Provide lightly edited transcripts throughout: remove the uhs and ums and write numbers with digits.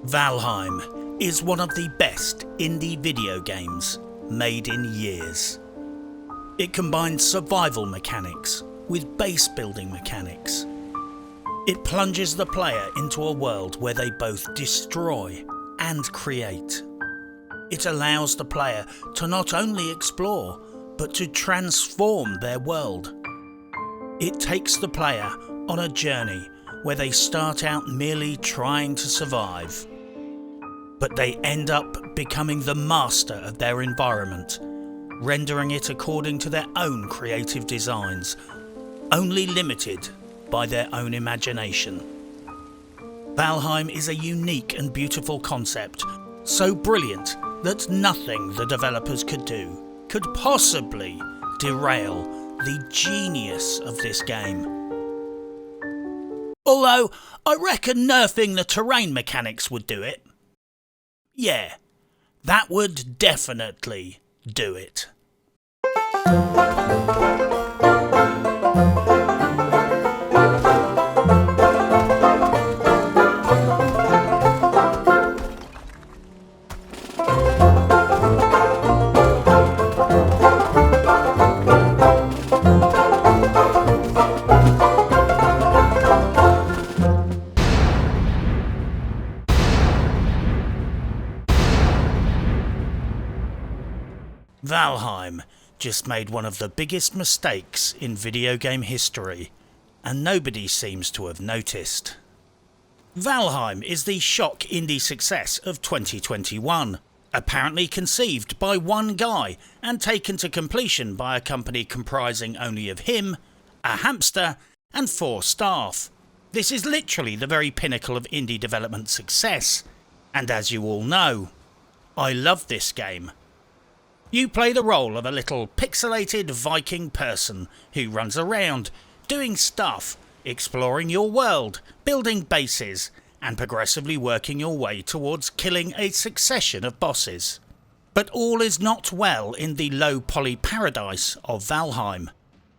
Valheim is one of the best indie video games made in years. It combines survival mechanics with base building mechanics. It plunges the player into a world where they both destroy and create. It allows the player to not only explore, but to transform their world. It takes the player on a journey where they start out merely trying to survive, but they end up becoming the master of their environment, rendering it according to their own creative designs, only limited by their own imagination. Valheim is a unique and beautiful concept, so brilliant that nothing the developers could do could possibly derail the genius of this game. Although, I reckon nerfing the terrain mechanics would do it. Yeah, that would definitely do it. Valheim just made one of the biggest mistakes in video game history, and nobody seems to have noticed. Valheim is the shock indie success of 2021, apparently conceived by one guy and taken to completion by a company comprising only of him, a hamster, and 4 staff. This is literally the very pinnacle of indie development success, and as you all know, I love this game. You play the role of a little pixelated Viking person who runs around, doing stuff, exploring your world, building bases, and progressively working your way towards killing a succession of bosses. But all is not well in the low-poly paradise of Valheim.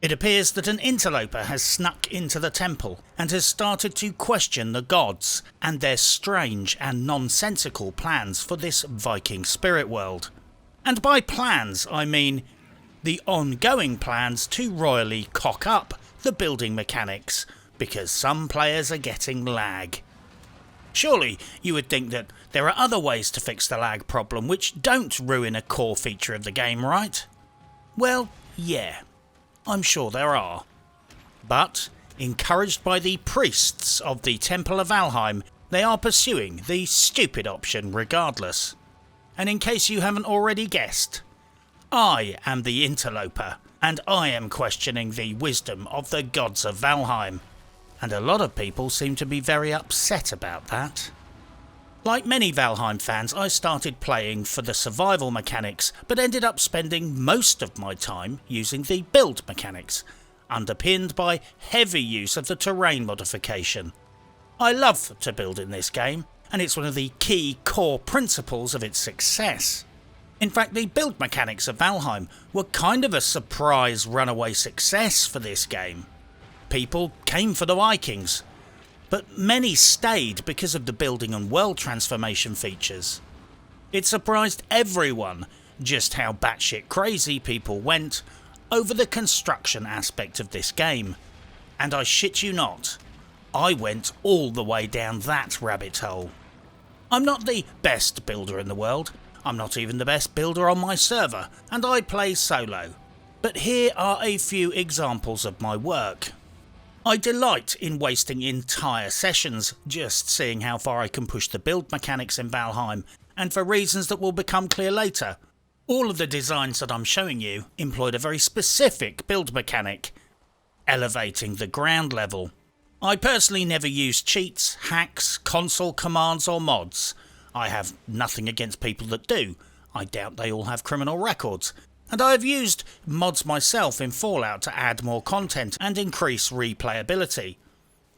It appears that an interloper has snuck into the temple and has started to question the gods and their strange and nonsensical plans for this Viking spirit world. And by plans, I mean the ongoing plans to royally cock up the building mechanics, because some players are getting lag. Surely you would think that there are other ways to fix the lag problem which don't ruin a core feature of the game, right? Well, yeah, I'm sure there are. But, encouraged by the priests of the Temple of Valheim, they are pursuing the stupid option regardless. And in case you haven't already guessed, I am the interloper, and I am questioning the wisdom of the gods of Valheim. And a lot of people seem to be very upset about that. Like many Valheim fans, I started playing for the survival mechanics, but ended up spending most of my time using the build mechanics, underpinned by heavy use of the terrain modification. I love to build in this game, and it's one of the key core principles of its success. In fact, the build mechanics of Valheim were kind of a surprise runaway success for this game. People came for the Vikings, but many stayed because of the building and world transformation features. It surprised everyone just how batshit crazy people went over the construction aspect of this game. And I shit you not, I went all the way down that rabbit hole. I'm not the best builder in the world, I'm not even the best builder on my server, and I play solo. But here are a few examples of my work. I delight in wasting entire sessions just seeing how far I can push the build mechanics in Valheim, and for reasons that will become clear later, all of the designs that I'm showing you employed a very specific build mechanic, elevating the ground level. I personally never use cheats, hacks, console commands or mods. I have nothing against people that do. I doubt they all have criminal records. And I have used mods myself in Fallout to add more content and increase replayability.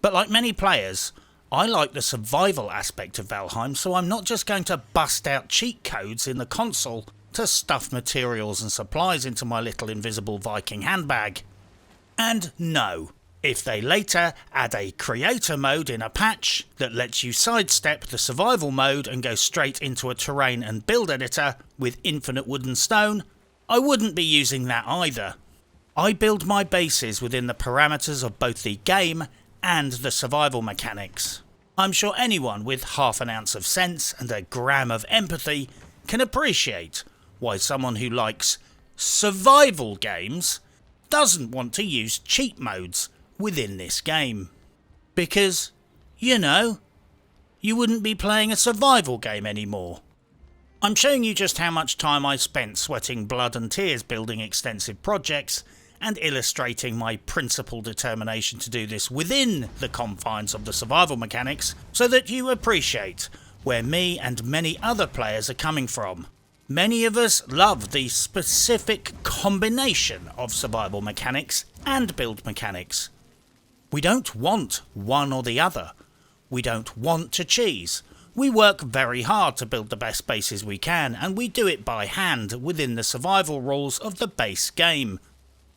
But like many players, I like the survival aspect of Valheim, so I'm not just going to bust out cheat codes in the console to stuff materials and supplies into my little invisible Viking handbag. And no, If they later add a creator mode in a patch that lets you sidestep the survival mode and go straight into a terrain and build editor with infinite wood and stone, I wouldn't be using that either. I build my bases within the parameters of both the game and the survival mechanics. I'm sure anyone with half an ounce of sense and a gram of empathy can appreciate why someone who likes survival games doesn't want to use cheat modes within this game. Because, you wouldn't be playing a survival game anymore. I'm showing you just how much time I spent sweating blood and tears building extensive projects and illustrating my principled determination to do this within the confines of the survival mechanics so that you appreciate where me and many other players are coming from. Many of us love the specific combination of survival mechanics and build mechanics. We don't want one or the other. We don't want to cheese. We work very hard to build the best bases we can, and we do it by hand within the survival rules of the base game,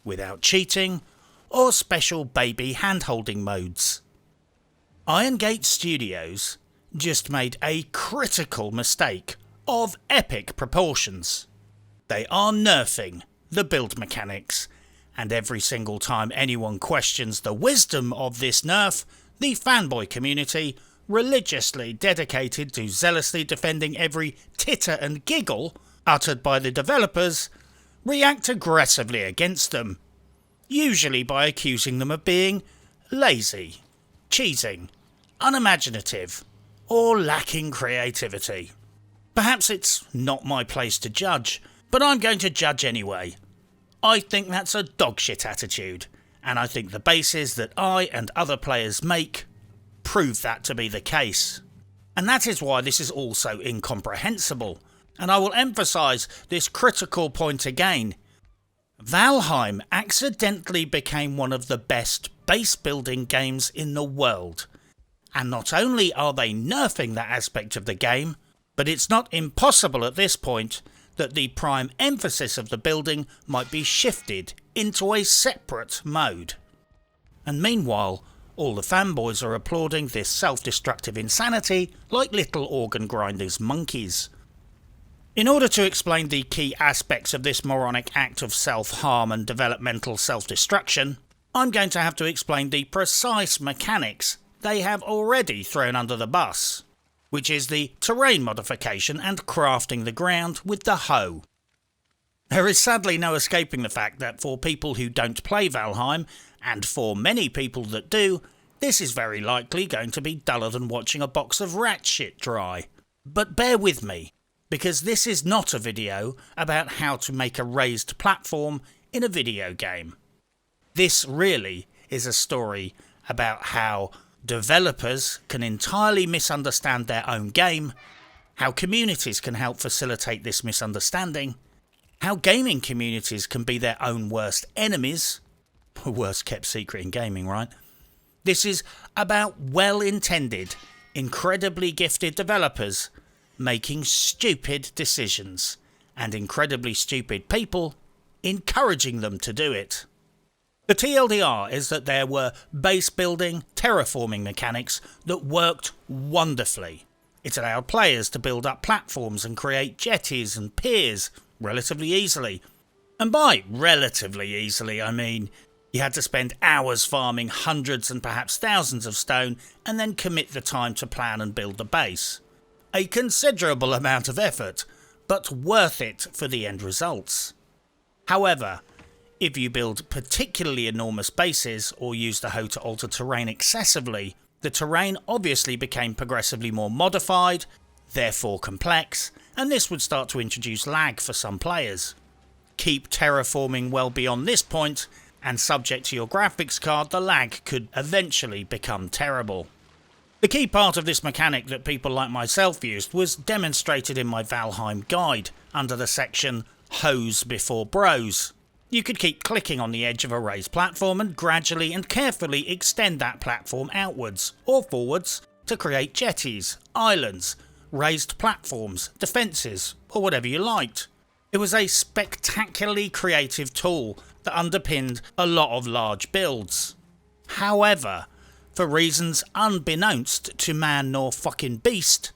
without cheating or special baby hand-holding modes. Iron Gate Studios just made a critical mistake of epic proportions. They are nerfing the build mechanics, and every single time anyone questions the wisdom of this nerf, the fanboy community, religiously dedicated to zealously defending every titter and giggle uttered by the developers, react aggressively against them, usually by accusing them of being lazy, cheesing, unimaginative, or lacking creativity. Perhaps it's not my place to judge, but I'm going to judge anyway. I think that's a dogshit attitude, and I think the bases that I and other players make prove that to be the case. And that is why this is all so incomprehensible, and I will emphasise this critical point again. Valheim accidentally became one of the best base building games in the world, and not only are they nerfing that aspect of the game, but it's not impossible at this point that the prime emphasis of the building might be shifted into a separate mode. And meanwhile, all the fanboys are applauding this self-destructive insanity like little organ grinders monkeys. In order to explain the key aspects of this moronic act of self-harm and developmental self-destruction, I'm going to have to explain the precise mechanics they have already thrown under the bus, which is the terrain modification and crafting the ground with the hoe. There is sadly no escaping the fact that for people who don't play Valheim, and for many people that do, this is very likely going to be duller than watching a box of rat shit dry. But bear with me, because this is not a video about how to make a raised platform in a video game. This really is a story about how developers can entirely misunderstand their own game, how communities can help facilitate this misunderstanding, how gaming communities can be their own worst enemies, worst kept secret in gaming, right? This is about well-intended, incredibly gifted developers making stupid decisions, and incredibly stupid people encouraging them to do it. The TLDR is that there were base building, terraforming mechanics that worked wonderfully. It allowed players to build up platforms and create jetties and piers relatively easily. And by relatively easily, I mean you had to spend hours farming hundreds and perhaps thousands of stone and then commit the time to plan and build the base. A considerable amount of effort, but worth it for the end results. However, if you build particularly enormous bases or use the hoe to alter terrain excessively, the terrain obviously became progressively more modified, therefore complex, and this would start to introduce lag for some players. Keep terraforming well beyond this point, and subject to your graphics card, the lag could eventually become terrible. The key part of this mechanic that people like myself used was demonstrated in my Valheim guide under the section Hoes Before Bros. You could keep clicking on the edge of a raised platform and gradually and carefully extend that platform outwards or forwards to create jetties, islands, raised platforms, defences, or whatever you liked. It was a spectacularly creative tool that underpinned a lot of large builds. However, for reasons unbeknownst to man nor fucking beast,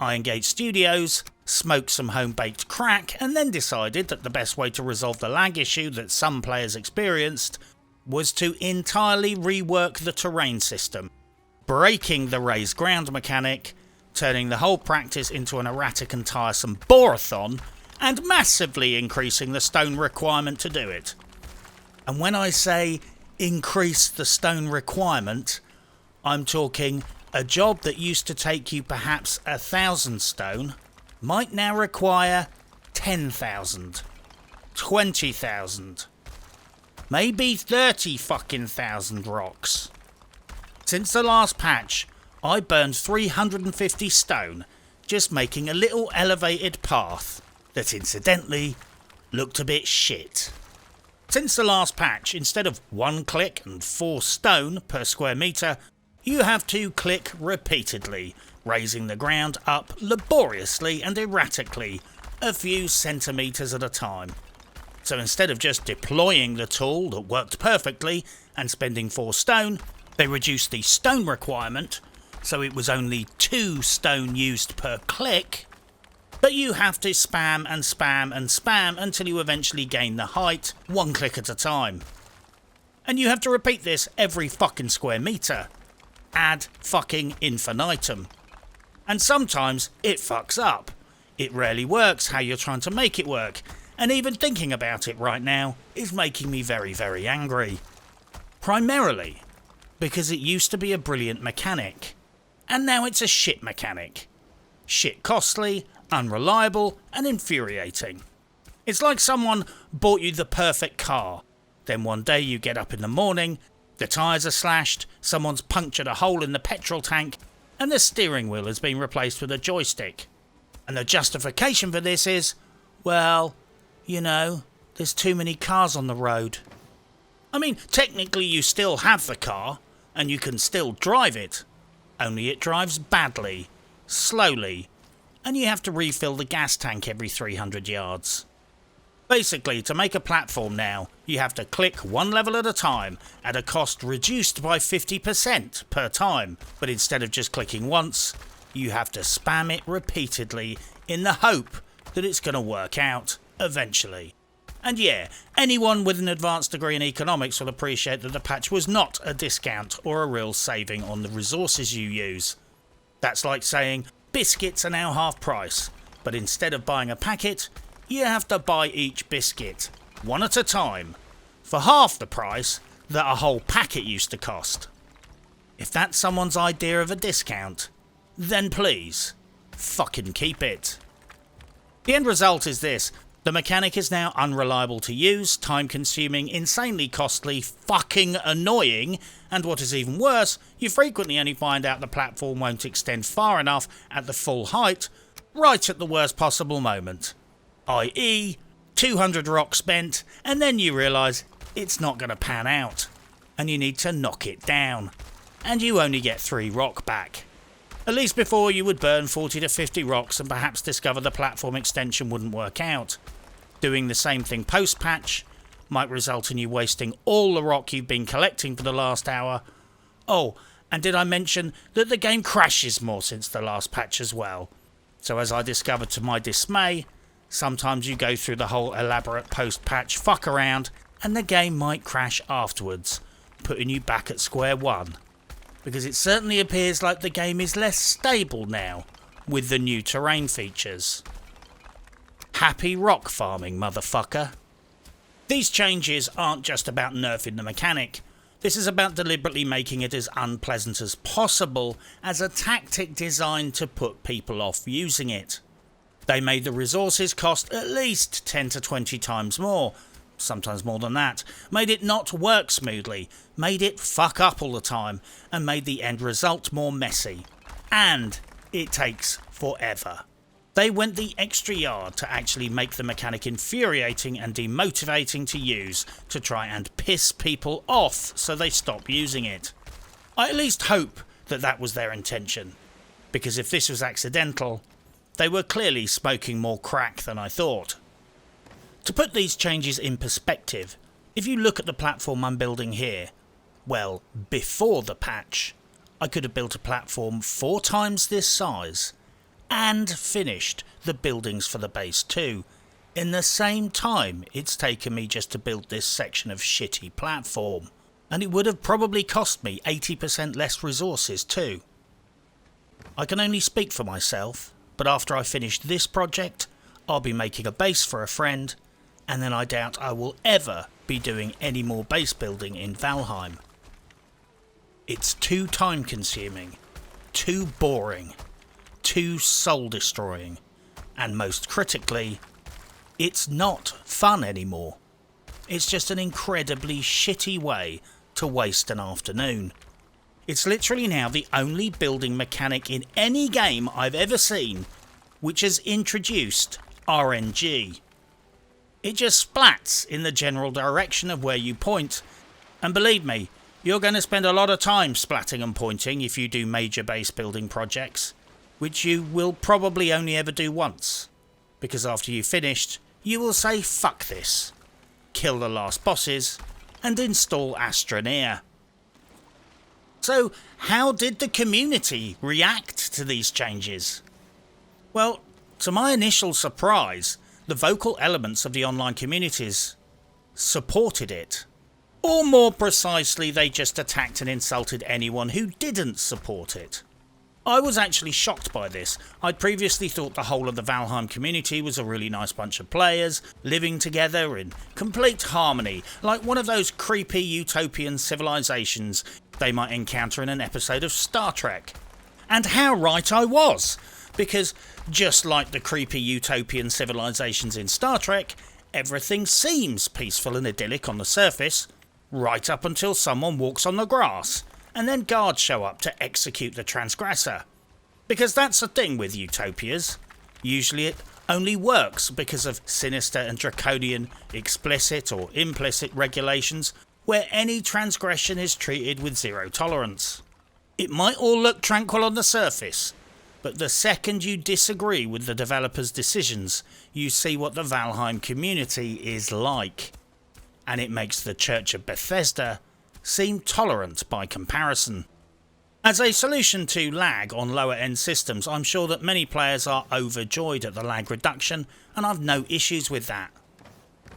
Iron Gate Studios smoked some home-baked crack and then decided that the best way to resolve the lag issue that some players experienced was to entirely rework the terrain system, breaking the raised ground mechanic, turning the whole practice into an erratic and tiresome borathon, and massively increasing the stone requirement to do it. And when I say increase the stone requirement, I'm talking a job that used to take you perhaps 1,000 stone might now require 10,000, 20,000, maybe 30 fucking thousand rocks. Since the last patch, I burned 350 stone just making a little elevated path that incidentally looked a bit shit. Since the last patch, instead of 1 click and 4 stone per square metre, you have to click repeatedly, raising the ground up laboriously and erratically, a few centimetres at a time. So instead of just deploying the tool that worked perfectly and spending 4 stone, they reduced the stone requirement, so it was only 2 stone used per click, but you have to spam and spam and spam until you eventually gain the height, 1 click at a time. And you have to repeat this every fucking square metre. Ad fucking infinitum. And sometimes it fucks up. It rarely works how you're trying to make it work, and even thinking about it right now is making me very, very angry. Primarily because it used to be a brilliant mechanic, and now it's a shit mechanic. Shit costly, unreliable, and infuriating. It's like someone bought you the perfect car, then one day you get up in the morning, the tyres are slashed, someone's punctured a hole in the petrol tank, and the steering wheel has been replaced with a joystick. And the justification for this is, well, you know, there's too many cars on the road. I mean, technically you still have the car, and you can still drive it, only it drives badly, slowly, and you have to refill the gas tank every 300 yards. Basically, to make a platform now, you have to click 1 level at a time at a cost reduced by 50% per time, but instead of just clicking once, you have to spam it repeatedly in the hope that it's going to work out eventually. And yeah, anyone with an advanced degree in economics will appreciate that the patch was not a discount or a real saving on the resources you use. That's like saying biscuits are now half price, but instead of buying a packet, you have to buy each biscuit, 1 at a time, for half the price that a whole packet used to cost. If that's someone's idea of a discount, then please, fucking keep it. The end result is this: the mechanic is now unreliable to use, time-consuming, insanely costly, fucking annoying, and what is even worse, you frequently only find out the platform won't extend far enough at the full height, right at the worst possible moment. I.e., 200 rock spent, and then you realise it's not going to pan out, and you need to knock it down, and you only get 3 rock back. At least before you would burn 40 to 50 rocks and perhaps discover the platform extension wouldn't work out. Doing the same thing post-patch might result in you wasting all the rock you've been collecting for the last hour. Oh, and did I mention that the game crashes more since the last patch as well? So as I discovered to my dismay, sometimes you go through the whole elaborate post-patch fuck around and the game might crash afterwards, putting you back at square one. Because it certainly appears like the game is less stable now with the new terrain features. Happy rock farming, motherfucker. These changes aren't just about nerfing the mechanic. This is about deliberately making it as unpleasant as possible as a tactic designed to put people off using it. They made the resources cost at least 10 to 20 times more, sometimes more than that, made it not work smoothly, made it fuck up all the time, and made the end result more messy. And it takes forever. They went the extra yard to actually make the mechanic infuriating and demotivating to use, to try and piss people off so they stop using it. I at least hope that that was their intention, because if this was accidental, they were clearly smoking more crack than I thought. To put these changes in perspective, if you look at the platform I'm building here, Well, before the patch, I could have built a platform 4 times this size and finished the buildings for the base too, in the same time it's taken me just to build this section of shitty platform. And it would have probably cost me 80% less resources too. I can only speak for myself, but after I finish this project, I'll be making a base for a friend, and then I doubt I will ever be doing any more base building in Valheim. It's too time consuming, too boring, too soul destroying, and most critically, it's not fun anymore. It's just an incredibly shitty way to waste an afternoon. It's literally now the only building mechanic in any game I've ever seen which has introduced RNG. It just splats in the general direction of where you point, and believe me, you're going to spend a lot of time splatting and pointing if you do major base building projects, which you will probably only ever do once, because after you've finished, you will say fuck this, kill the last bosses, and install Astroneer. So how did the community react to these changes? Well, to my initial surprise, the vocal elements of the online communities supported it. Or more precisely, they just attacked and insulted anyone who didn't support it. I was actually shocked by this. I'd previously thought the whole of the Valheim community was a really nice bunch of players, living together in complete harmony, like one of those creepy utopian civilizations they might encounter in an episode of Star Trek. And how right I was, because just like the creepy utopian civilizations in Star Trek, everything seems peaceful and idyllic on the surface, right up until someone walks on the grass, and then guards show up to execute the transgressor. Because that's the thing with utopias. Usually it only works because of sinister and draconian explicit or implicit regulations where any transgression is treated with zero tolerance. It might all look tranquil on the surface, but the second you disagree with the developers' decisions, you see what the Valheim community is like. And it makes the Church of Bethesda seem tolerant by comparison. As a solution to lag on lower end systems, I'm sure that many players are overjoyed at the lag reduction, and I've no issues with that.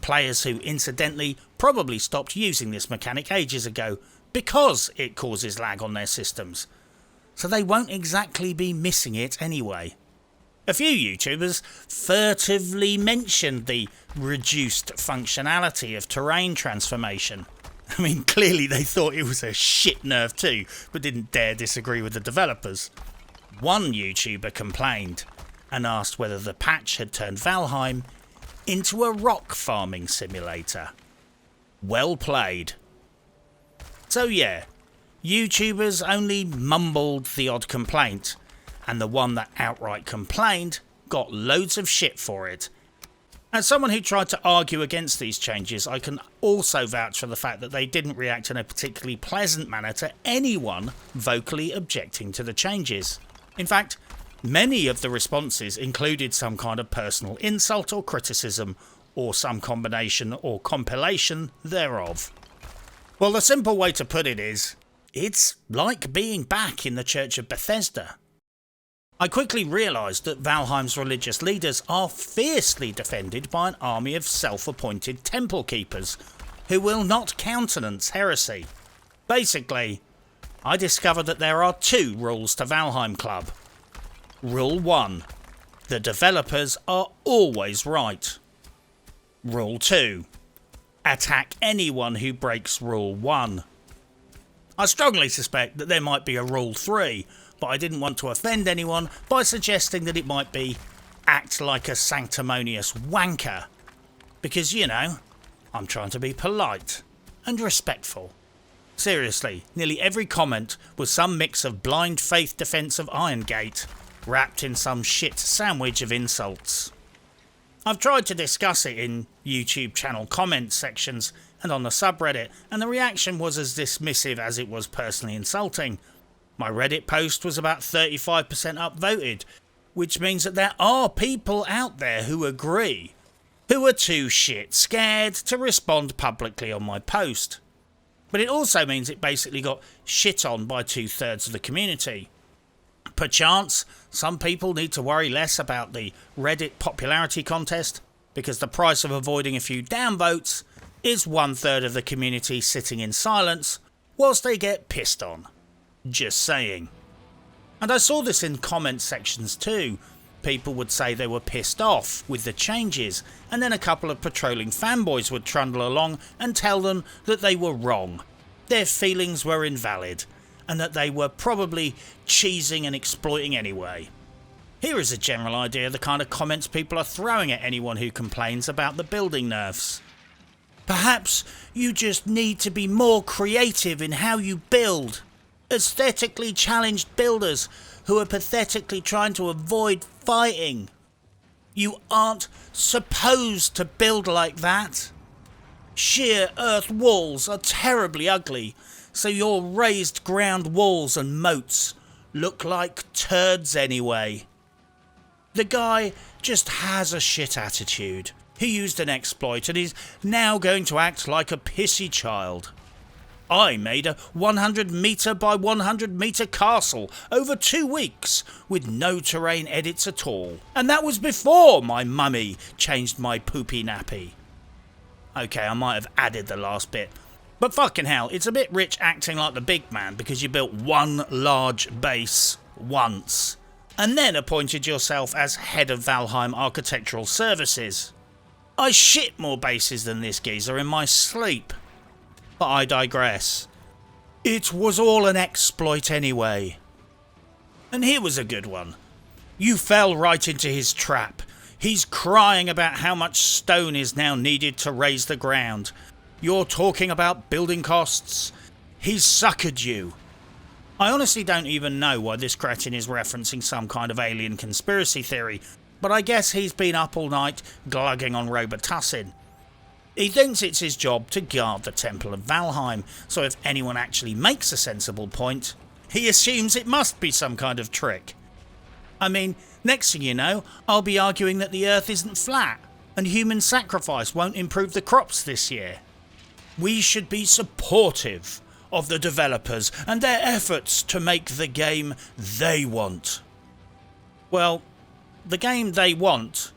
Players who incidentally probably stopped using this mechanic ages ago because it causes lag on their systems, so they won't exactly be missing it anyway. A few YouTubers furtively mentioned the reduced functionality of terrain transformation. I mean, clearly they thought it was a shit nerf too, but didn't dare disagree with the developers. One YouTuber complained and asked whether the patch had turned Valheim into a rock farming simulator. Well played. So yeah, YouTubers only mumbled the odd complaint, and the one that outright complained got loads of shit for it. As someone who tried to argue against these changes, I can also vouch for the fact that they didn't react in a particularly pleasant manner to anyone vocally objecting to the changes. In fact, many of the responses included some kind of personal insult or criticism, or some combination or compilation thereof. Well, the simple way to put it is, it's like being back in the Church of Bethesda. I quickly realised that Valheim's religious leaders are fiercely defended by an army of self-appointed temple keepers who will not countenance heresy. Basically, I discovered that there are 2 rules to Valheim Club. Rule 1. The developers are always right. Rule 2. Attack anyone who breaks Rule 1. I strongly suspect that there might be a Rule 3, but I didn't want to offend anyone by suggesting that it might be act like a sanctimonious wanker. Because, you know, I'm trying to be polite and respectful. Seriously, nearly every comment was some mix of blind faith defence of Irongate, wrapped in some shit sandwich of insults. I've tried to discuss it in YouTube channel comment sections and on the subreddit, and the reaction was as dismissive as it was personally insulting. My Reddit post was about 35% upvoted, which means that there are people out there who agree, who are too shit scared to respond publicly on my post. But it also means it basically got shit on by 2/3 of the community. Perchance, some people need to worry less about the Reddit popularity contest, because the price of avoiding a few downvotes is 1/3 of the community sitting in silence whilst they get pissed on. Just saying. And I saw this in comment sections too. People would say they were pissed off with the changes, and then a couple of patrolling fanboys would trundle along and tell them that they were wrong. Their feelings were invalid, and that they were probably cheesing and exploiting anyway. Here is a general idea of the kind of comments people are throwing at anyone who complains about the building nerfs. Perhaps you just need to be more creative in how you build. Aesthetically challenged builders who are pathetically trying to avoid fighting. You aren't supposed to build like that. Sheer earth walls are terribly ugly, so your raised ground walls and moats look like turds anyway. The guy just has a shit attitude. He used an exploit and is now going to act like a pissy child. I made a 100 metre by 100 metre castle over 2 weeks with no terrain edits at all. And that was before my mummy changed my poopy nappy. Okay, I might have added the last bit. But fucking hell, it's a bit rich acting like the big man because you built one large base once and then appointed yourself as head of Valheim Architectural Services. I shit more bases than this geezer in my sleep. But I digress. It was all an exploit anyway. And here was a good one. You fell right into his trap. He's crying about how much stone is now needed to raise the ground. You're talking about building costs. He's suckered you. I honestly don't even know why this cretin is referencing some kind of alien conspiracy theory, but I guess he's been up all night glugging on Robitussin. He thinks it's his job to guard the Temple of Valheim, so if anyone actually makes a sensible point, he assumes it must be some kind of trick. I mean, next thing you know, I'll be arguing that the Earth isn't flat, and human sacrifice won't improve the crops this year. We should be supportive of the developers and their efforts to make the game they want. Well, the game they want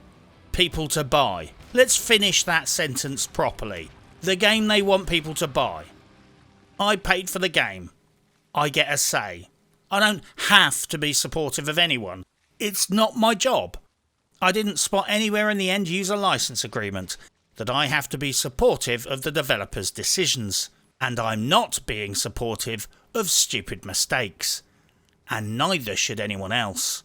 people to buy. Let's finish that sentence properly. The game they want people to buy. I paid for the game. I get a say. I don't have to be supportive of anyone. It's not my job. I didn't spot anywhere in the end user license agreement that I have to be supportive of the developer's decisions. And I'm not being supportive of stupid mistakes. And neither should anyone else.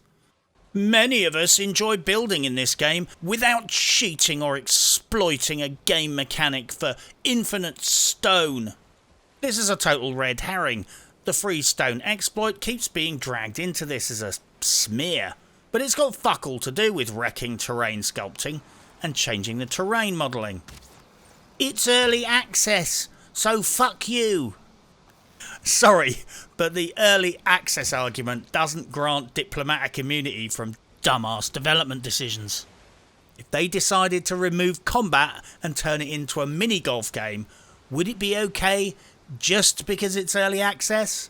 Many of us enjoy building in this game without cheating or exploiting a game mechanic for infinite stone. This is a total red herring. The free stone exploit keeps being dragged into this as a smear, but it's got fuck all to do with wrecking terrain sculpting and changing the terrain modelling. It's early access, so fuck you. Sorry, but the early access argument doesn't grant diplomatic immunity from dumbass development decisions. If they decided to remove combat and turn it into a mini-golf game, would it be okay just because it's early access?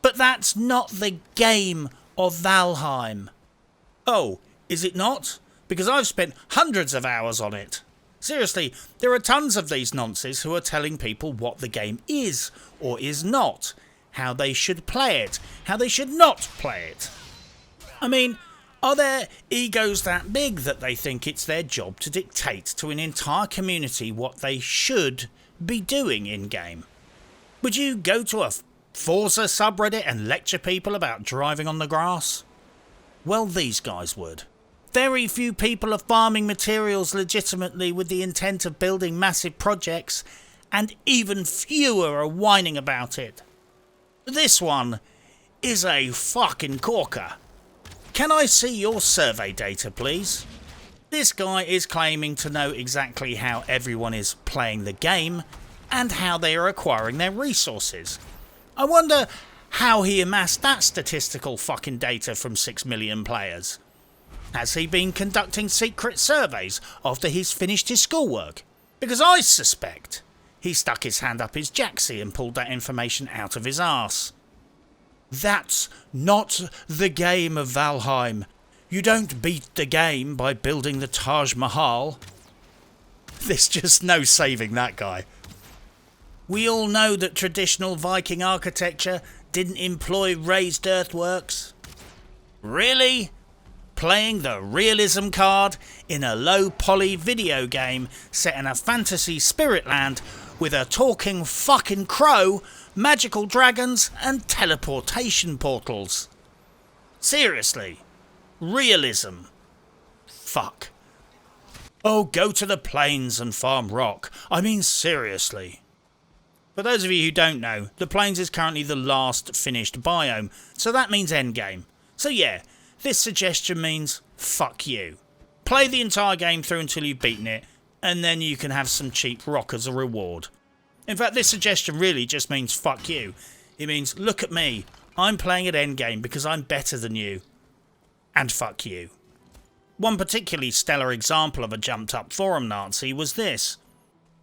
But that's not the game of Valheim. Oh, is it not? Because I've spent hundreds of hours on it. Seriously, there are tons of these nonces who are telling people what the game is or is not, how they should play it, how they should not play it. I mean, are their egos that big that they think it's their job to dictate to an entire community what they should be doing in-game? Would you go to a Forza subreddit and lecture people about driving on the grass? Well, these guys would. Very few people are farming materials legitimately with the intent of building massive projects, and even fewer are whining about it. This one is a fucking corker. Can I see your survey data, please? This guy is claiming to know exactly how everyone is playing the game and how they are acquiring their resources. I wonder how he amassed that statistical fucking data from 6 million players. Has he been conducting secret surveys after he's finished his schoolwork? Because I suspect He stuck his hand up his jacksie and pulled that information out of his arse. That's not the game of Valheim. You don't beat the game by building the Taj Mahal. There's just no saving that guy. We all know that traditional Viking architecture didn't employ raised earthworks. Really? Playing the realism card in a low-poly video game set in a fantasy spirit land with a talking fucking crow, magical dragons and teleportation portals. Seriously. Realism. Fuck. Oh, go to the plains and farm rock. I mean, seriously. For those of you who don't know, the plains is currently the last finished biome, so that means endgame. So yeah, this suggestion means fuck you. Play the entire game through until you've beaten it, and then you can have some cheap rock as a reward. In fact, this suggestion really just means fuck you. It means, look at me, I'm playing at endgame because I'm better than you. And fuck you. One particularly stellar example of a jumped up forum Nazi was this.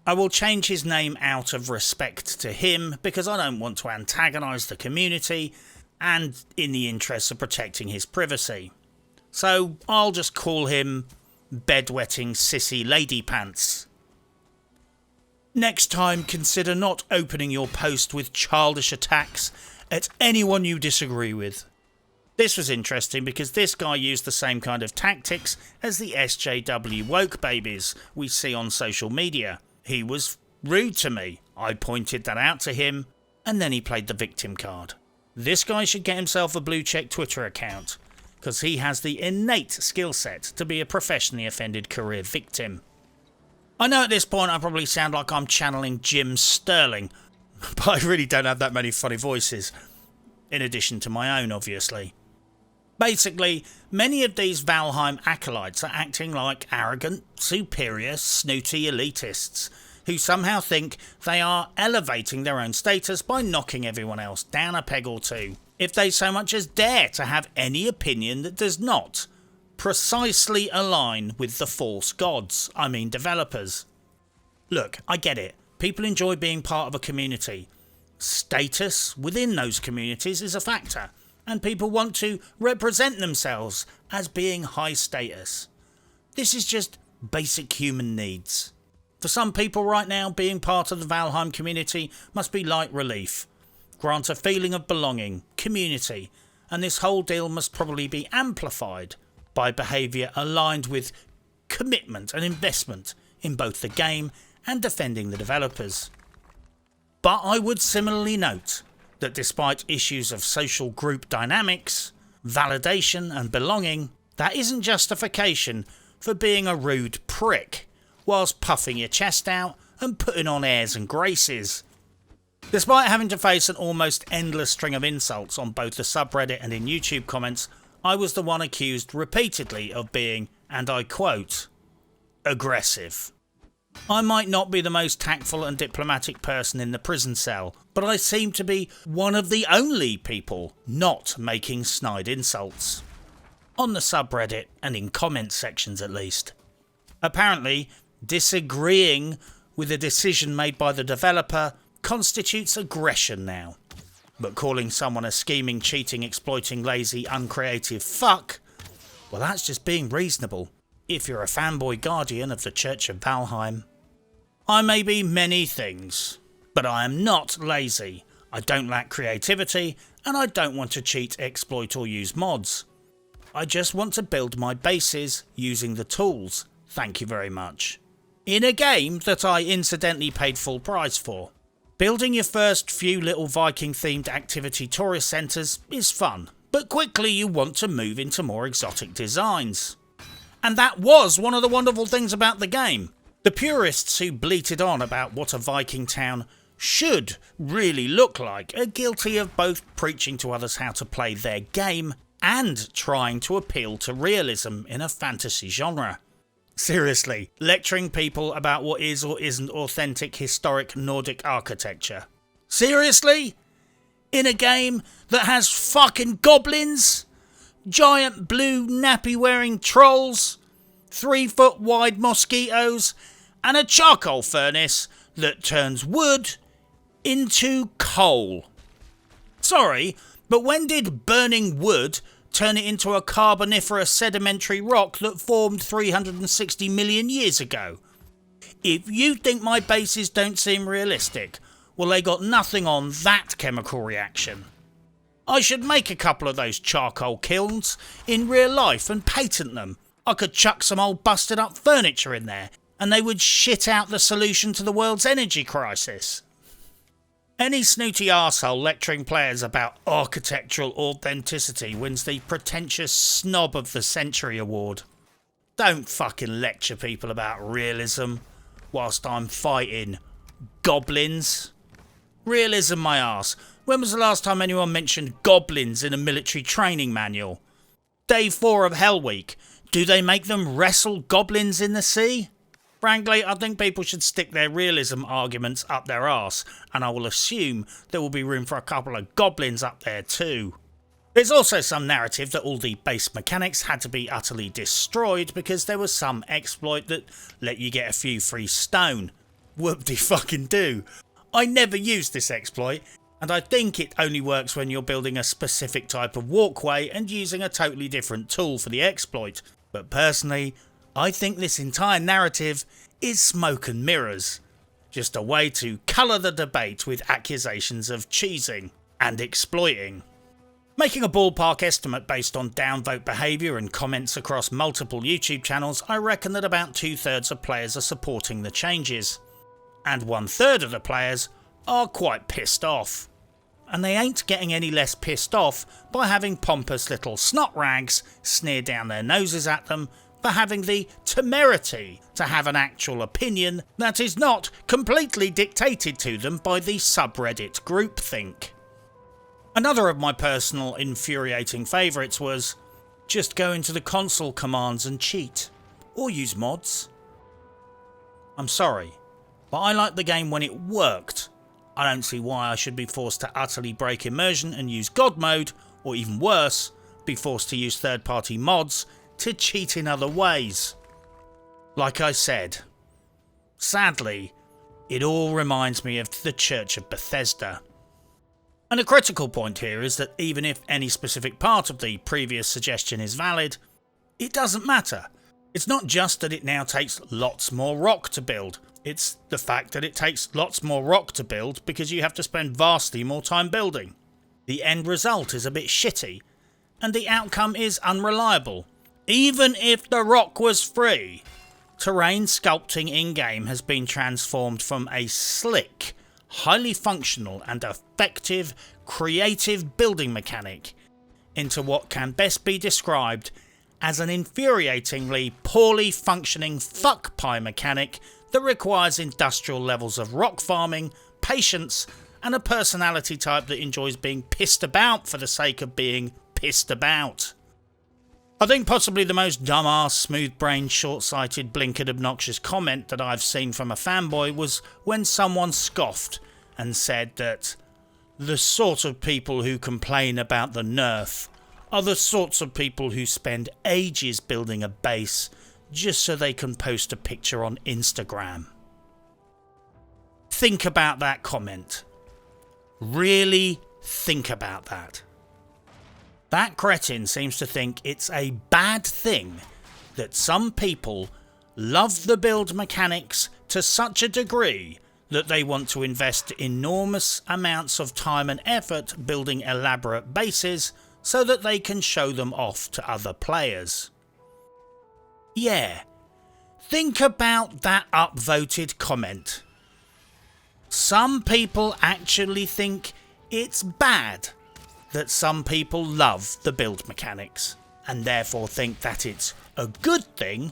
I will change his name out of respect to him because I don't want to antagonise the community and in the interest of protecting his privacy. So I'll just call him Bedwetting Sissy Lady Pants. Next time, consider not opening your post with childish attacks at anyone you disagree with. This was interesting because this guy used the same kind of tactics as the SJW woke babies we see on social media. He was rude to me. I pointed that out to him, and then he played the victim card. This guy should get himself a blue check Twitter account, because he has the innate skill set to be a professionally offended career victim. I know at this point I probably sound like I'm channeling Jim Sterling, but I really don't have that many funny voices, in addition to my own, obviously. Basically, many of these Valheim acolytes are acting like arrogant, superior, snooty elitists who somehow think they are elevating their own status by knocking everyone else down a peg or two, if they so much as dare to have any opinion that does not precisely align with the false gods, I mean developers. Look, I get it. People enjoy being part of a community. Status within those communities is a factor, and people want to represent themselves as being high status. This is just basic human needs. For some people right now, being part of the Valheim community must be light relief, grant a feeling of belonging, community, and this whole deal must probably be amplified by behaviour aligned with commitment and investment in both the game and defending the developers. But I would similarly note that despite issues of social group dynamics, validation and belonging, that isn't justification for being a rude prick whilst puffing your chest out and putting on airs and graces. Despite having to face an almost endless string of insults on both the subreddit and in YouTube comments, I was the one accused repeatedly of being, and I quote, aggressive. I might not be the most tactful and diplomatic person in the prison cell, but I seem to be one of the only people not making snide insults. On the subreddit and in comment sections at least. Apparently, disagreeing with a decision made by the developer constitutes aggression now. But calling someone a scheming, cheating, exploiting, lazy, uncreative fuck, well, that's just being reasonable if you're a fanboy guardian of the Church of Valheim. I may be many things, but I am not lazy. I don't lack creativity, and I don't want to cheat, exploit or use mods. I just want to build my bases using the tools, thank you very much. In a game that I incidentally paid full price for. Building your first few little Viking themed activity tourist centres is fun, but quickly you want to move into more exotic designs. And that was one of the wonderful things about the game. The purists who bleated on about what a Viking town should really look like are guilty of both preaching to others how to play their game and trying to appeal to realism in a fantasy genre. Seriously, lecturing people about what is or isn't authentic historic Nordic architecture. Seriously? In a game that has fucking goblins? Giant blue nappy wearing trolls? 3 foot wide mosquitoes? And a charcoal furnace that turns wood into coal. Sorry, but when did burning wood turn it into a carboniferous sedimentary rock that formed 360 million years ago? If you think my bases don't seem realistic, well, they got nothing on that chemical reaction. I should make a couple of those charcoal kilns in real life and patent them. I could chuck some old busted up furniture in there and they would shit out the solution to the world's energy crisis. Any snooty arsehole lecturing players about architectural authenticity wins the pretentious Snob of the Century award. Don't fucking lecture people about realism whilst I'm fighting goblins. Realism my arse. When was the last time anyone mentioned goblins in a military training manual? Day 4 of Hell Week. Do they make them wrestle goblins in the sea? Frankly, I think people should stick their realism arguments up their arse, and I will assume there will be room for a couple of goblins up there too. There's also some narrative that all the base mechanics had to be utterly destroyed because there was some exploit that let you get a few free stone. Whoop-de-fucking-do. I never used this exploit, and I think it only works when you're building a specific type of walkway and using a totally different tool for the exploit. But personally, I think this entire narrative is smoke and mirrors. Just a way to colour the debate with accusations of cheesing and exploiting. Making a ballpark estimate based on downvote behaviour and comments across multiple YouTube channels, I reckon that about 2/3 of players are supporting the changes. And 1/3 of the players are quite pissed off. And they ain't getting any less pissed off by having pompous little snot rags sneer down their noses at them for having the temerity to have an actual opinion that is not completely dictated to them by the subreddit groupthink. Another of my personal infuriating favourites was, just go into the console commands and cheat, or use mods. I'm sorry, but I liked the game when it worked. I don't see why I should be forced to utterly break immersion and use God mode, or even worse, be forced to use third-party mods to cheat in other ways. Like I said, sadly, it all reminds me of the Church of Bethesda. And a critical point here is that even if any specific part of the previous suggestion is valid, it doesn't matter. It's not just that it now takes lots more rock to build, it's the fact that it takes lots more rock to build because you have to spend vastly more time building. The end result is a bit shitty, and the outcome is unreliable. Even if the rock was free, terrain sculpting in-game has been transformed from a slick, highly functional and effective creative building mechanic into what can best be described as an infuriatingly poorly functioning fuck pie mechanic that requires industrial levels of rock farming, patience, and a personality type that enjoys being pissed about for the sake of being pissed about. I think possibly the most dumbass, smooth-brained, short-sighted, blinkered, obnoxious comment that I've seen from a fanboy was when someone scoffed and said that the sort of people who complain about the nerf are the sorts of people who spend ages building a base just so they can post a picture on Instagram. Think about that comment. Really think about that. That cretin seems to think it's a bad thing that some people love the build mechanics to such a degree that they want to invest enormous amounts of time and effort building elaborate bases so that they can show them off to other players. Yeah, think about that upvoted comment. Some people actually think it's bad that some people love the build mechanics, and therefore think that it's a good thing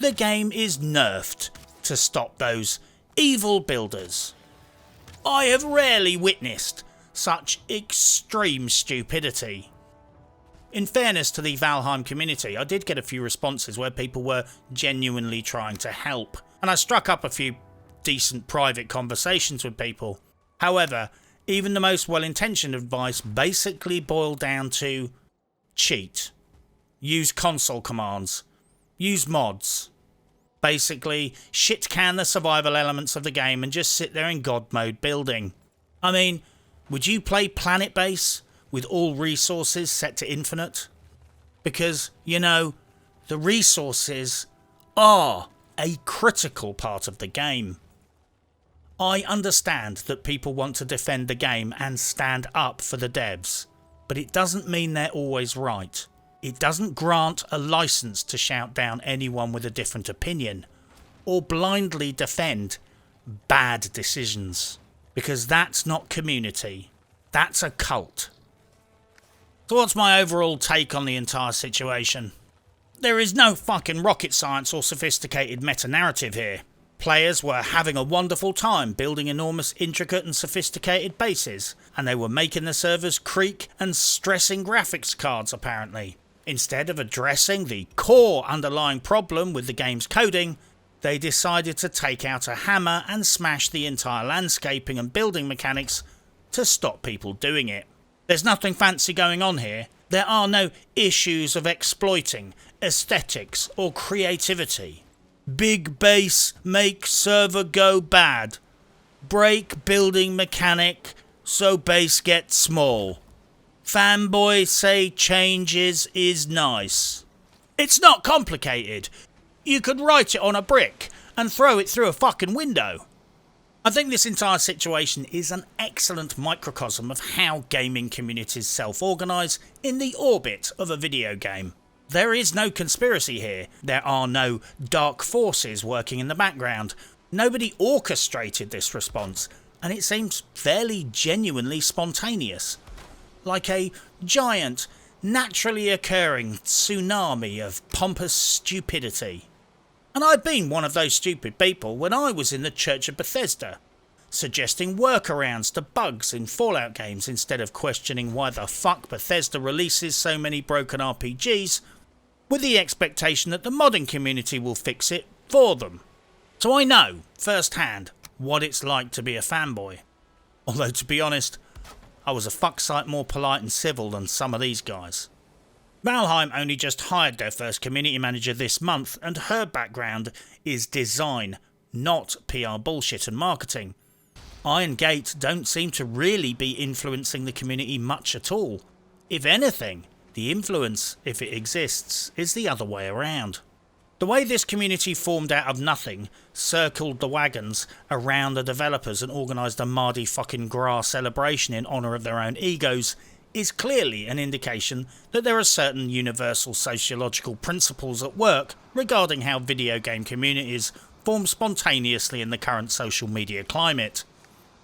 the game is nerfed to stop those evil builders. I have rarely witnessed such extreme stupidity. In fairness to the Valheim community, I did get a few responses where people were genuinely trying to help, and I struck up a few decent private conversations with people. However, even the most well-intentioned advice basically boiled down to cheat, use console commands, use mods. Basically, shit can the survival elements of the game and just sit there in God mode building. I mean, would you play Planet Base with all resources set to infinite? Because, you know, the resources are a critical part of the game. I understand that people want to defend the game and stand up for the devs, but it doesn't mean they're always right. It doesn't grant a license to shout down anyone with a different opinion, or blindly defend bad decisions, because that's not community, that's a cult. So what's my overall take on the entire situation? There is no fucking rocket science or sophisticated meta-narrative here. Players were having a wonderful time building enormous, intricate and sophisticated bases, and they were making the servers creak and stressing graphics cards apparently. Instead of addressing the core underlying problem with the game's coding, they decided to take out a hammer and smash the entire landscaping and building mechanics to stop people doing it. There's nothing fancy going on here. There are no issues of exploiting, aesthetics or creativity. Big base make server go bad. Break building mechanic so base gets small. Fanboy say changes is nice. It's not complicated. You could write it on a brick and throw it through a fucking window. I think this entire situation is an excellent microcosm of how gaming communities self-organise in the orbit of a video game. There is no conspiracy here. There are no dark forces working in the background. Nobody orchestrated this response, and it seems fairly genuinely spontaneous. Like a giant, naturally occurring tsunami of pompous stupidity. And I've been one of those stupid people when I was in the Church of Bethesda, suggesting workarounds to bugs in Fallout games instead of questioning why the fuck Bethesda releases so many broken RPGs, with the expectation that the modding community will fix it for them. So I know, firsthand, what it's like to be a fanboy. Although, to be honest, I was a fuck sight more polite and civil than some of these guys. Valheim only just hired their first community manager this month, and her background is design, not PR bullshit and marketing. Iron Gate don't seem to really be influencing the community much at all. If anything, the influence, if it exists, is the other way around. The way this community formed out of nothing, circled the wagons around the developers and organised a Mardi fucking Gras celebration in honour of their own egos, is clearly an indication that there are certain universal sociological principles at work regarding how video game communities form spontaneously in the current social media climate.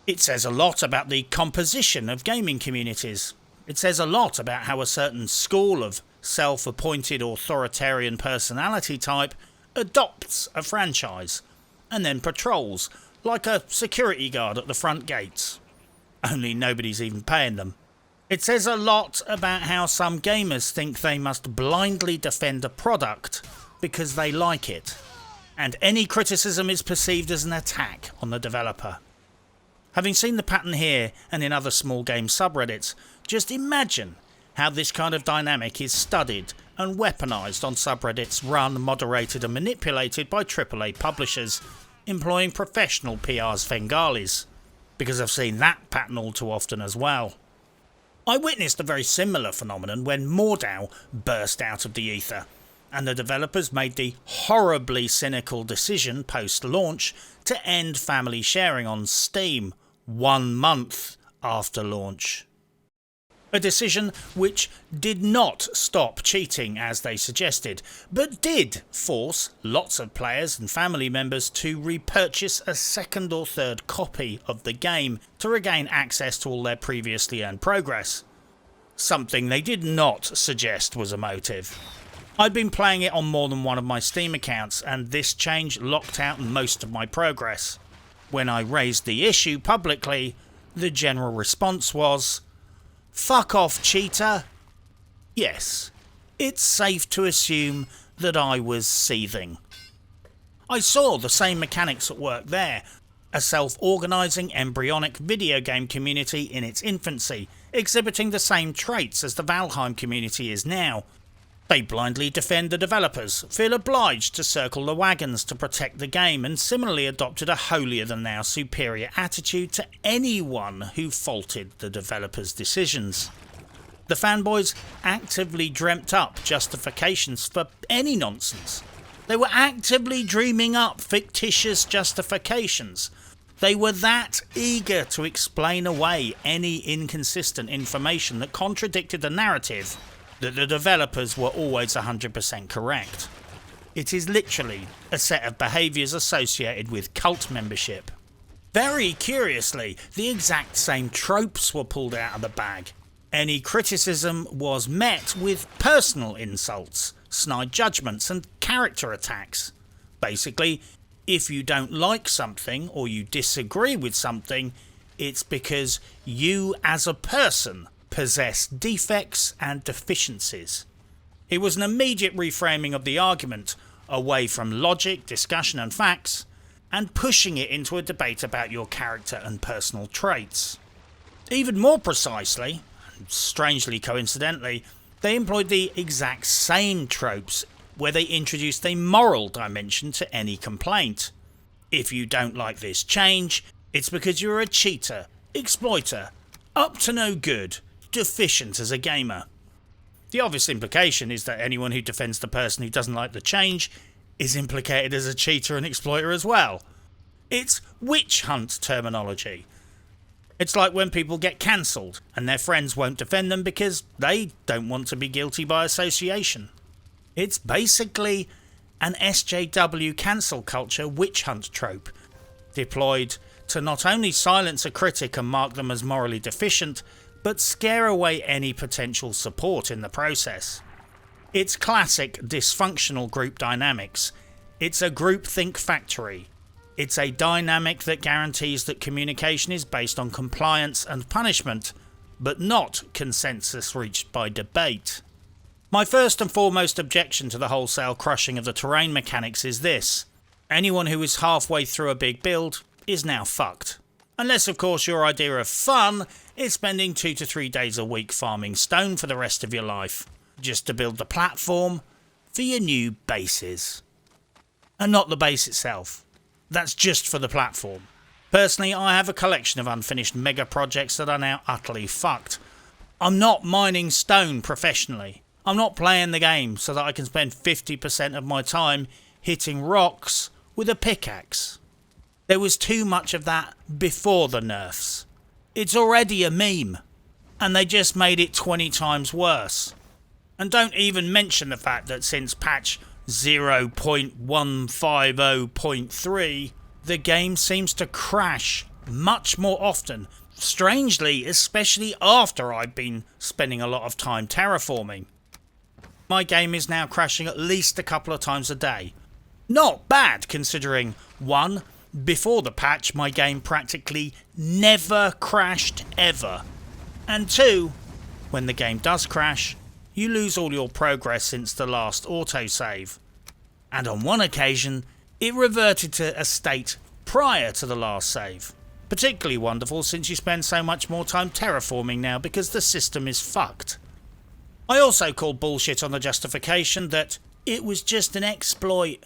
It says a lot about the composition of gaming communities. It says a lot about how a certain school of self-appointed authoritarian personality type adopts a franchise and then patrols like a security guard at the front gates. Only nobody's even paying them. It says a lot about how some gamers think they must blindly defend a product because they like it, and any criticism is perceived as an attack on the developer. Having seen the pattern here and in other small game subreddits, just imagine how this kind of dynamic is studied and weaponised on subreddits run, moderated and manipulated by AAA publishers, employing professional PR's Bengalis, because I've seen that pattern all too often as well. I witnessed a very similar phenomenon when Mordau burst out of the ether, and the developers made the horribly cynical decision post-launch to end family sharing on Steam 1 month after launch. A decision which did not stop cheating as they suggested, but did force lots of players and family members to repurchase a second or third copy of the game to regain access to all their previously earned progress. Something they did not suggest was a motive. I'd been playing it on more than one of my Steam accounts, and this change locked out most of my progress. When I raised the issue publicly, the general response was, "Fuck off, cheater." Yes, it's safe to assume that I was seething. I saw the same mechanics at work there, a self-organising embryonic video game community in its infancy, exhibiting the same traits as the Valheim community is now. They blindly defend the developers, feel obliged to circle the wagons to protect the game, and similarly adopted a holier-than-thou superior attitude to anyone who faulted the developers' decisions. The fanboys actively dreamt up justifications for any nonsense. They were actively dreaming up fictitious justifications. They were that eager to explain away any inconsistent information that contradicted the narrative that the developers were always 100% correct. It is literally a set of behaviours associated with cult membership. Very curiously, the exact same tropes were pulled out of the bag. Any criticism was met with personal insults, snide judgments and character attacks. Basically, if you don't like something or you disagree with something, it's because you as a person possess defects and deficiencies. It was an immediate reframing of the argument away from logic, discussion and facts, and pushing it into a debate about your character and personal traits. Even more precisely, strangely coincidentally, they employed the exact same tropes where they introduced a moral dimension to any complaint. If you don't like this change, it's because you're a cheater, exploiter, up to no good, deficient as a gamer. The obvious implication is that anyone who defends the person who doesn't like the change is implicated as a cheater and exploiter as well. It's witch hunt terminology. It's like when people get cancelled and their friends won't defend them because they don't want to be guilty by association. It's basically an SJW cancel culture witch hunt trope, deployed to not only silence a critic and mark them as morally deficient, but scare away any potential support in the process. It's classic dysfunctional group dynamics. It's a groupthink factory. It's a dynamic that guarantees that communication is based on compliance and punishment, but not consensus reached by debate. My first and foremost objection to the wholesale crushing of the terrain mechanics is this: anyone who is halfway through a big build is now fucked. Unless of course your idea of fun is spending 2 to 3 days a week farming stone for the rest of your life, just to build the platform for your new bases. And not the base itself. That's just for the platform. Personally, I have a collection of unfinished mega projects that are now utterly fucked. I'm not mining stone professionally. I'm not playing the game so that I can spend 50% of my time hitting rocks with a pickaxe. There was too much of that before the nerfs. It's already a meme, and they just made it 20 times worse. And don't even mention the fact that since patch 0.150.3, the game seems to crash much more often. Strangely, especially after I've been spending a lot of time terraforming. My game is now crashing at least a couple of times a day. Not bad considering, 1, before the patch my game practically never crashed ever, and 2, when the game does crash, you lose all your progress since the last autosave. And on one occasion, it reverted to a state prior to the last save. Particularly wonderful since you spend so much more time terraforming now because the system is fucked. I also call bullshit on the justification that it was just an exploit.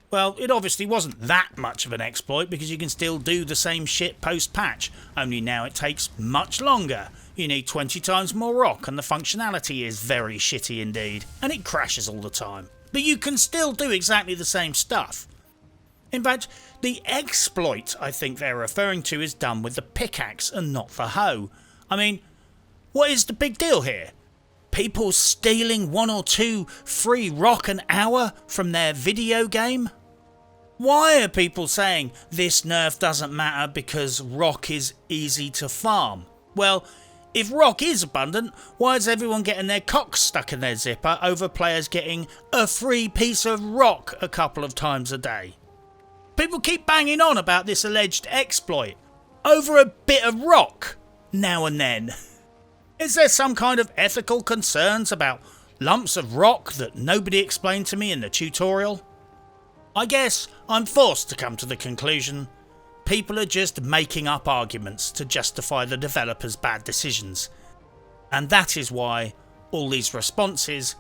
Well, it obviously wasn't that much of an exploit because you can still do the same shit post-patch, only now it takes much longer. You need 20 times more rock and the functionality is very shitty indeed, and it crashes all the time. But you can still do exactly the same stuff. In fact, the exploit I think they're referring to is done with the pickaxe and not the hoe. I mean, what is the big deal here? People stealing 1 or 2 free rock an hour from their video game? Why are people saying this nerf doesn't matter because rock is easy to farm? Well, if rock is abundant, why is everyone getting their cocks stuck in their zipper over players getting a free piece of rock a couple of times a day? People keep banging on about this alleged exploit over a bit of rock now and then. Is there some kind of ethical concerns about lumps of rock that nobody explained to me in the tutorial? I guess I'm forced to come to the conclusion people are just making up arguments to justify the developers' bad decisions. And that is why all these responses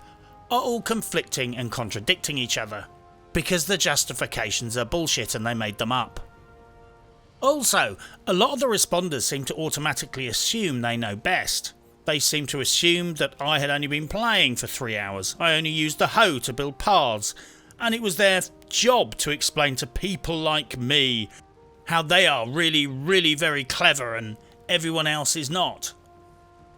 are all conflicting and contradicting each other, because the justifications are bullshit and they made them up. Also, a lot of the responders seem to automatically assume they know best. They seem to assume that I had only been playing for 3 hours, I only used the hoe to build paths, and it was their job to explain to people like me how they are really very clever and everyone else is not.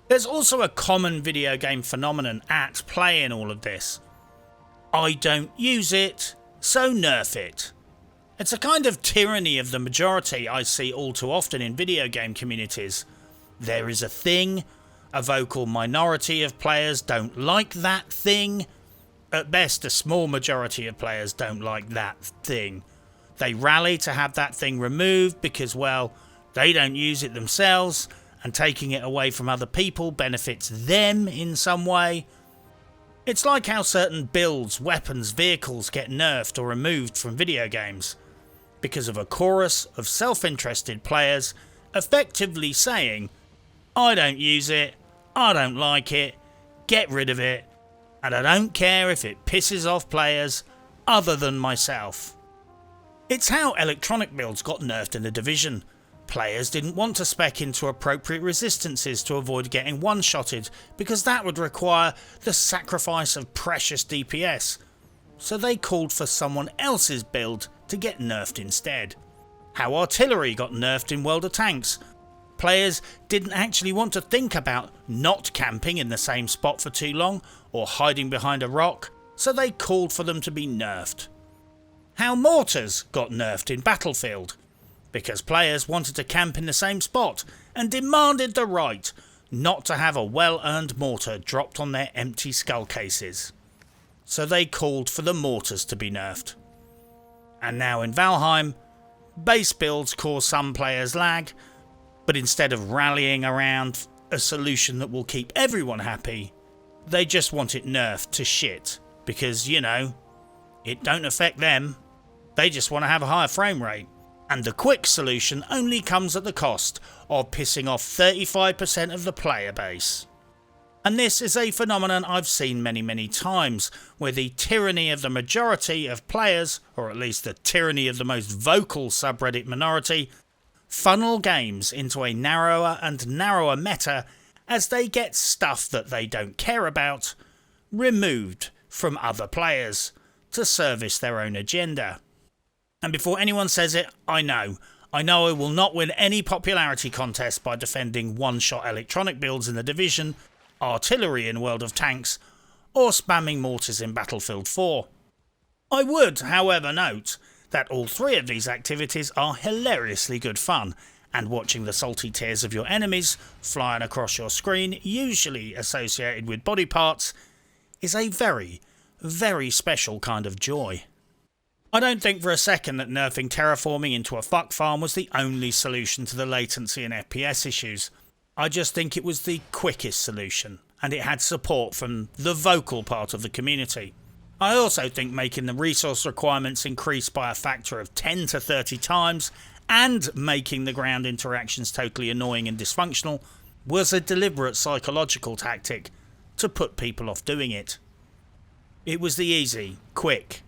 There's also a common video game phenomenon at play in all of this. I don't use it, so nerf it. It's a kind of tyranny of the majority I see all too often in video game communities. There is a thing, a vocal minority of players don't like that thing. At best, a small majority of players don't like that thing. They rally to have that thing removed because, well, they don't use it themselves, and taking it away from other people benefits them in some way. It's like how certain builds, weapons, vehicles get nerfed or removed from video games, because of a chorus of self-interested players effectively saying, I don't use it, I don't like it, get rid of it, and I don't care if it pisses off players other than myself. It's how electronic builds got nerfed in The Division. Players didn't want to spec into appropriate resistances to avoid getting one-shotted, because that would require the sacrifice of precious DPS, so they called for someone else's build to get nerfed instead. How artillery got nerfed in World of Tanks. Players didn't actually want to think about not camping in the same spot for too long or hiding behind a rock, so they called for them to be nerfed. How mortars got nerfed in Battlefield, because players wanted to camp in the same spot and demanded the right not to have a well-earned mortar dropped on their empty skull cases. So they called for the mortars to be nerfed. And now in Valheim, base builds cause some players lag, but instead of rallying around a solution that will keep everyone happy, they just want it nerfed to shit, because, you know, it don't affect them. They just want to have a higher frame rate. And the quick solution only comes at the cost of pissing off 35% of the player base. And this is a phenomenon I've seen many times, where the tyranny of the majority of players, or at least the tyranny of the most vocal subreddit minority, funnel games into a narrower and narrower meta as they get stuff that they don't care about removed from other players to service their own agenda. And before anyone says it, I know I will not win any popularity contest by defending one-shot electronic builds in The Division, artillery in World of Tanks, or spamming mortars in Battlefield 4. I would, however, note that all three of these activities are hilariously good fun, and watching the salty tears of your enemies flying across your screen, usually associated with body parts, is a very special kind of joy. I don't think for a second that nerfing terraforming into a fuck farm was the only solution to the latency and FPS issues. I just think it was the quickest solution, and it had support from the vocal part of the community. I also think making the resource requirements increase by a factor of 10 to 30 times and making the ground interactions totally annoying and dysfunctional was a deliberate psychological tactic to put people off doing it. It was the easy, quick,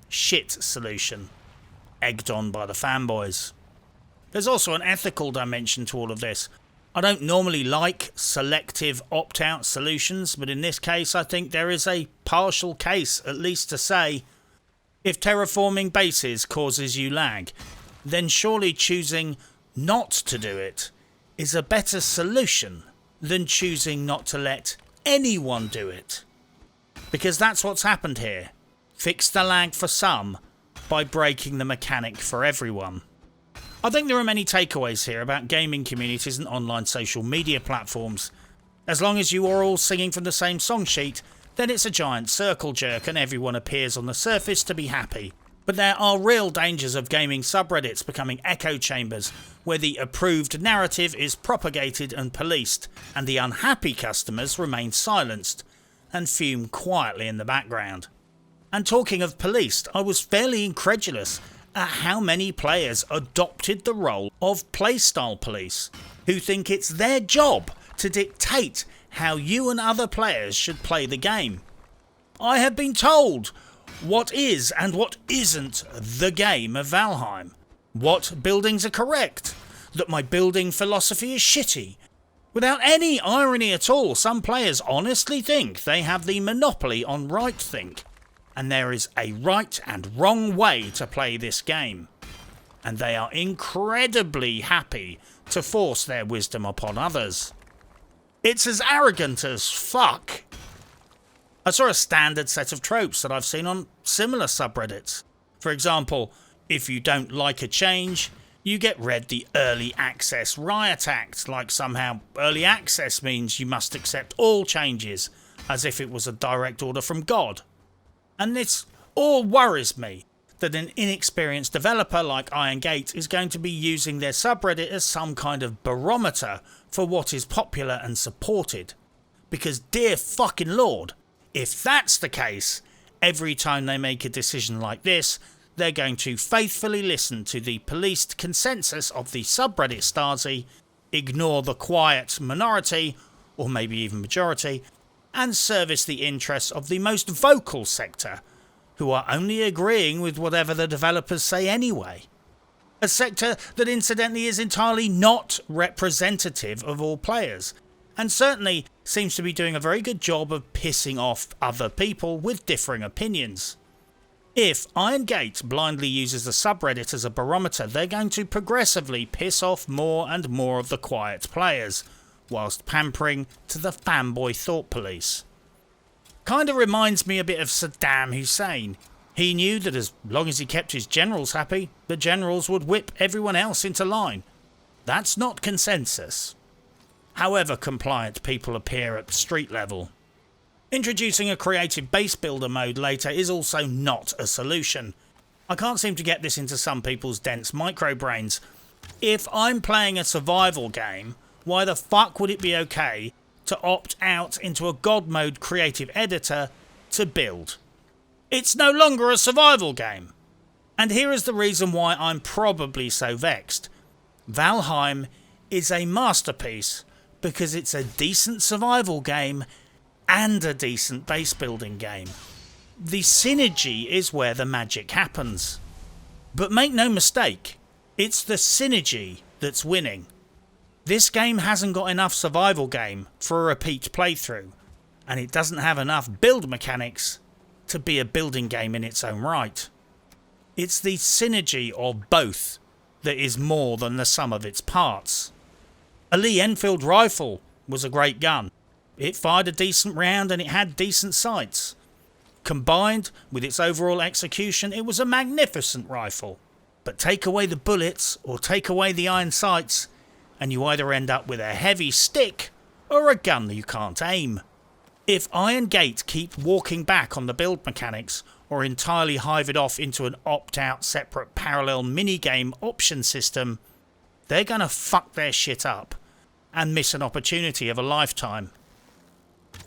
shit solution, egged on by the fanboys. There's also an ethical dimension to all of this. I don't normally like selective opt-out solutions, but in this case I think there is a partial case at least to say, if terraforming bases causes you lag, then surely choosing not to do it is a better solution than choosing not to let anyone do it. Because that's what's happened here. Fix the lag for some by breaking the mechanic for everyone. I think there are many takeaways here about gaming communities and online social media platforms. As long as you are all singing from the same song sheet, then it's a giant circle jerk and everyone appears on the surface to be happy. But there are real dangers of gaming subreddits becoming echo chambers, where the approved narrative is propagated and policed, and the unhappy customers remain silenced and fume quietly in the background. And talking of policed, I was fairly incredulous at how many players adopted the role of playstyle police, who think it's their job to dictate how you and other players should play the game. I have been told what is and what isn't the game of Valheim. What buildings are correct. That my building philosophy is shitty. Without any irony at all, some players honestly think they have the monopoly on right think. And there is a right and wrong way to play this game. And they are incredibly happy to force their wisdom upon others. It's as arrogant as fuck. I saw a standard set of tropes that I've seen on similar subreddits. For example, if you don't like a change, you get read the early access riot act, like somehow early access means you must accept all changes, as if it was a direct order from God. And this all worries me, that an inexperienced developer like Iron Gate is going to be using their subreddit as some kind of barometer for what is popular and supported. Because dear fucking lord, if that's the case, every time they make a decision like this, they're going to faithfully listen to the policed consensus of the subreddit Stasi, ignore the quiet minority, or maybe even majority, and service the interests of the most vocal sector, who are only agreeing with whatever the developers say anyway. A sector that incidentally is entirely not representative of all players, and certainly seems to be doing a very good job of pissing off other people with differing opinions. If Iron Gate blindly uses the subreddit as a barometer, they're going to progressively piss off more and more of the quiet players, whilst pampering to the fanboy thought police. Kinda reminds me a bit of Saddam Hussein. He knew that as long as he kept his generals happy, the generals would whip everyone else into line. That's not consensus, however compliant people appear at street level. Introducing a creative base builder mode later is also not a solution. I can't seem to get this into some people's dense microbrains. If I'm playing a survival game, why the fuck would it be okay to opt out into a god mode creative editor to build? It's no longer a survival game. And here is the reason why I'm probably so vexed. Valheim is a masterpiece because it's a decent survival game and a decent base building game. The synergy is where the magic happens. But make no mistake, it's the synergy that's winning. This game hasn't got enough survival game for a repeat playthrough, and it doesn't have enough build mechanics to be a building game in its own right. It's the synergy of both that is more than the sum of its parts. A Lee Enfield rifle was a great gun. It fired a decent round and it had decent sights. Combined with its overall execution, it was a magnificent rifle. But take away the bullets or take away the iron sights, and you either end up with a heavy stick or a gun that you can't aim. If Iron Gate keep walking back on the build mechanics or entirely hive it off into an opt-out separate parallel minigame option system, they're gonna fuck their shit up and miss an opportunity of a lifetime.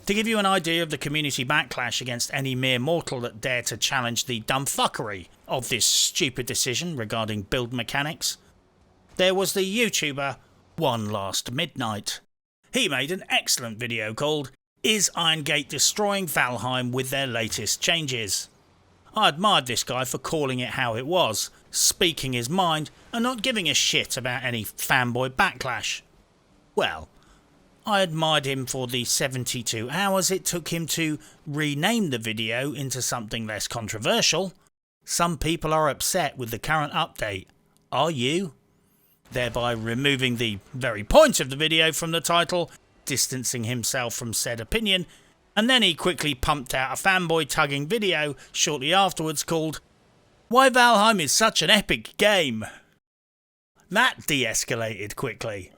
To give you an idea of the community backlash against any mere mortal that dare to challenge the dumbfuckery of this stupid decision regarding build mechanics, there was the YouTuber One Last Midnight. He made an excellent video called "Is Iron Gate Destroying Valheim with Their Latest Changes?" I admired this guy for calling it how it was, speaking his mind and not giving a shit about any fanboy backlash. Well, I admired him for the 72 hours it took him to rename the video into something less controversial. Some people are upset with the current update. Are you? Thereby removing the very point of the video from the title, distancing himself from said opinion, and then he quickly pumped out a fanboy tugging video shortly afterwards called "Why Valheim is Such an Epic Game." That de-escalated quickly.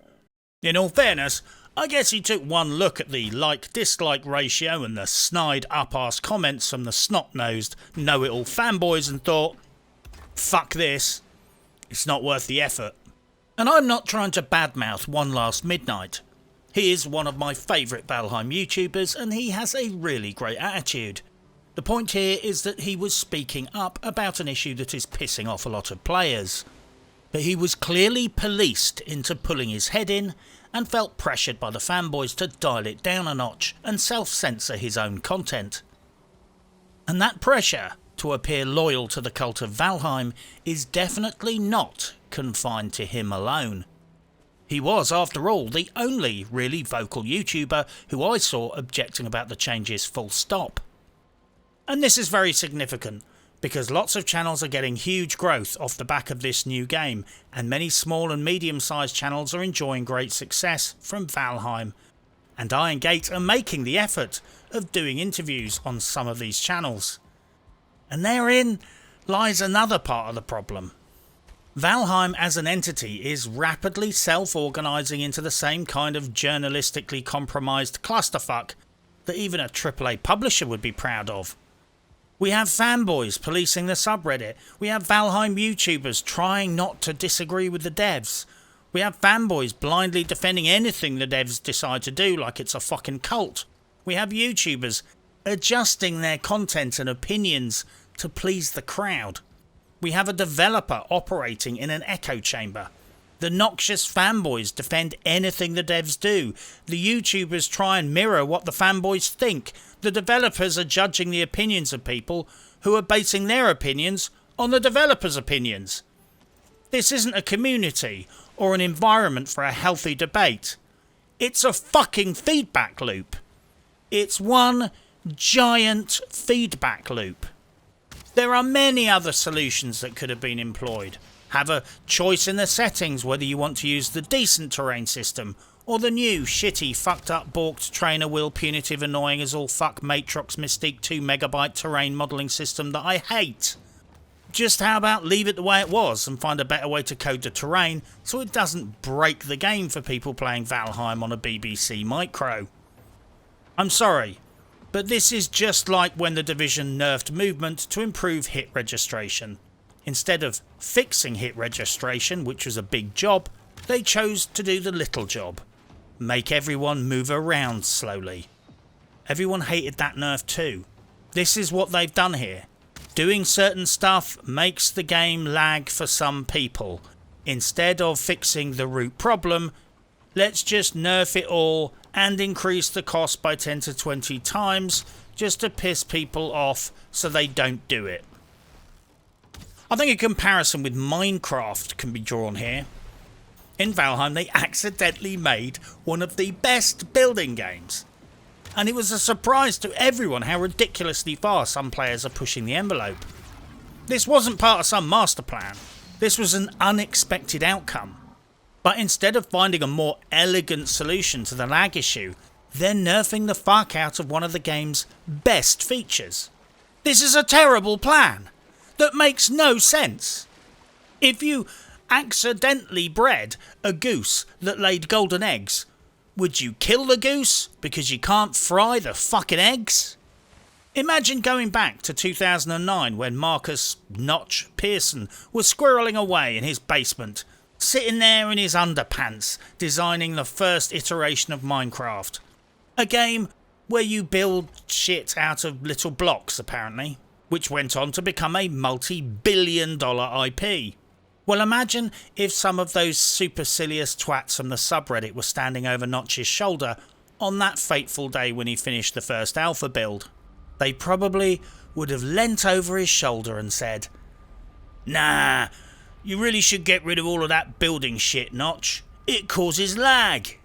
In all fairness, I guess he took one look at the like-dislike ratio and the snide up-arse comments from the snot-nosed, know-it-all fanboys and thought, fuck this, it's not worth the effort. And I'm not trying to badmouth One Last Midnight. He is one of my favourite Valheim YouTubers and he has a really great attitude. The point here is that he was speaking up about an issue that is pissing off a lot of players. But he was clearly policed into pulling his head in and felt pressured by the fanboys to dial it down a notch and self-censor his own content. And that pressure to appear loyal to the cult of Valheim is definitely not confined to him alone. He was, after all, the only really vocal YouTuber who I saw objecting about the changes full stop. And this is very significant, because lots of channels are getting huge growth off the back of this new game, and many small and medium-sized channels are enjoying great success from Valheim. And Iron Gate are making the effort of doing interviews on some of these channels. And therein lies another part of the problem. Valheim as an entity is rapidly self-organising into the same kind of journalistically compromised clusterfuck that even a AAA publisher would be proud of. We have fanboys policing the subreddit. We have Valheim YouTubers trying not to disagree with the devs. We have fanboys blindly defending anything the devs decide to do like it's a fucking cult. We have YouTubers adjusting their content and opinions to please the crowd. We have a developer operating in an echo chamber. The noxious fanboys defend anything the devs do. The YouTubers try and mirror what the fanboys think. The developers are judging the opinions of people who are basing their opinions on the developers' opinions. This isn't a community or an environment for a healthy debate. It's a fucking feedback loop. It's one giant feedback loop. There are many other solutions that could have been employed. Have a choice in the settings whether you want to use the decent terrain system or the new shitty fucked up balked trainer wheel punitive annoying as all fuck Matrox Mystique 2 megabyte terrain modelling system that I hate. Just how about leave it the way it was and find a better way to code the terrain so it doesn't break the game for people playing Valheim on a BBC Micro. I'm sorry, but this is just like when the Division nerfed movement to improve hit registration. Instead of fixing hit registration, which was a big job, they chose to do the little job. Make everyone move around slowly. Everyone hated that nerf too. This is what they've done here. Doing certain stuff makes the game lag for some people. Instead of fixing the root problem, let's just nerf it all and increase the cost by 10 to 20 times just to piss people off so they don't do it. I think a comparison with Minecraft can be drawn here. In Valheim they accidentally made one of the best building games. And it was a surprise to everyone how ridiculously far some players are pushing the envelope. This wasn't part of some master plan. This was an unexpected outcome. But instead of finding a more elegant solution to the lag issue, they're nerfing the fuck out of one of the game's best features. This is a terrible plan that makes no sense. If you accidentally bred a goose that laid golden eggs, would you kill the goose because you can't fry the fucking eggs? Imagine going back to 2009 when Marcus Notch Pearson was squirreling away in his basement, sitting there in his underpants, designing the first iteration of Minecraft. A game where you build shit out of little blocks, apparently, which went on to become a multi-billion-dollar IP. Well, imagine if some of those supercilious twats from the subreddit were standing over Notch's shoulder on that fateful day when he finished the first alpha build. They probably would have leant over his shoulder and said, "Nah, you really should get rid of all of that building shit, Notch. It causes lag."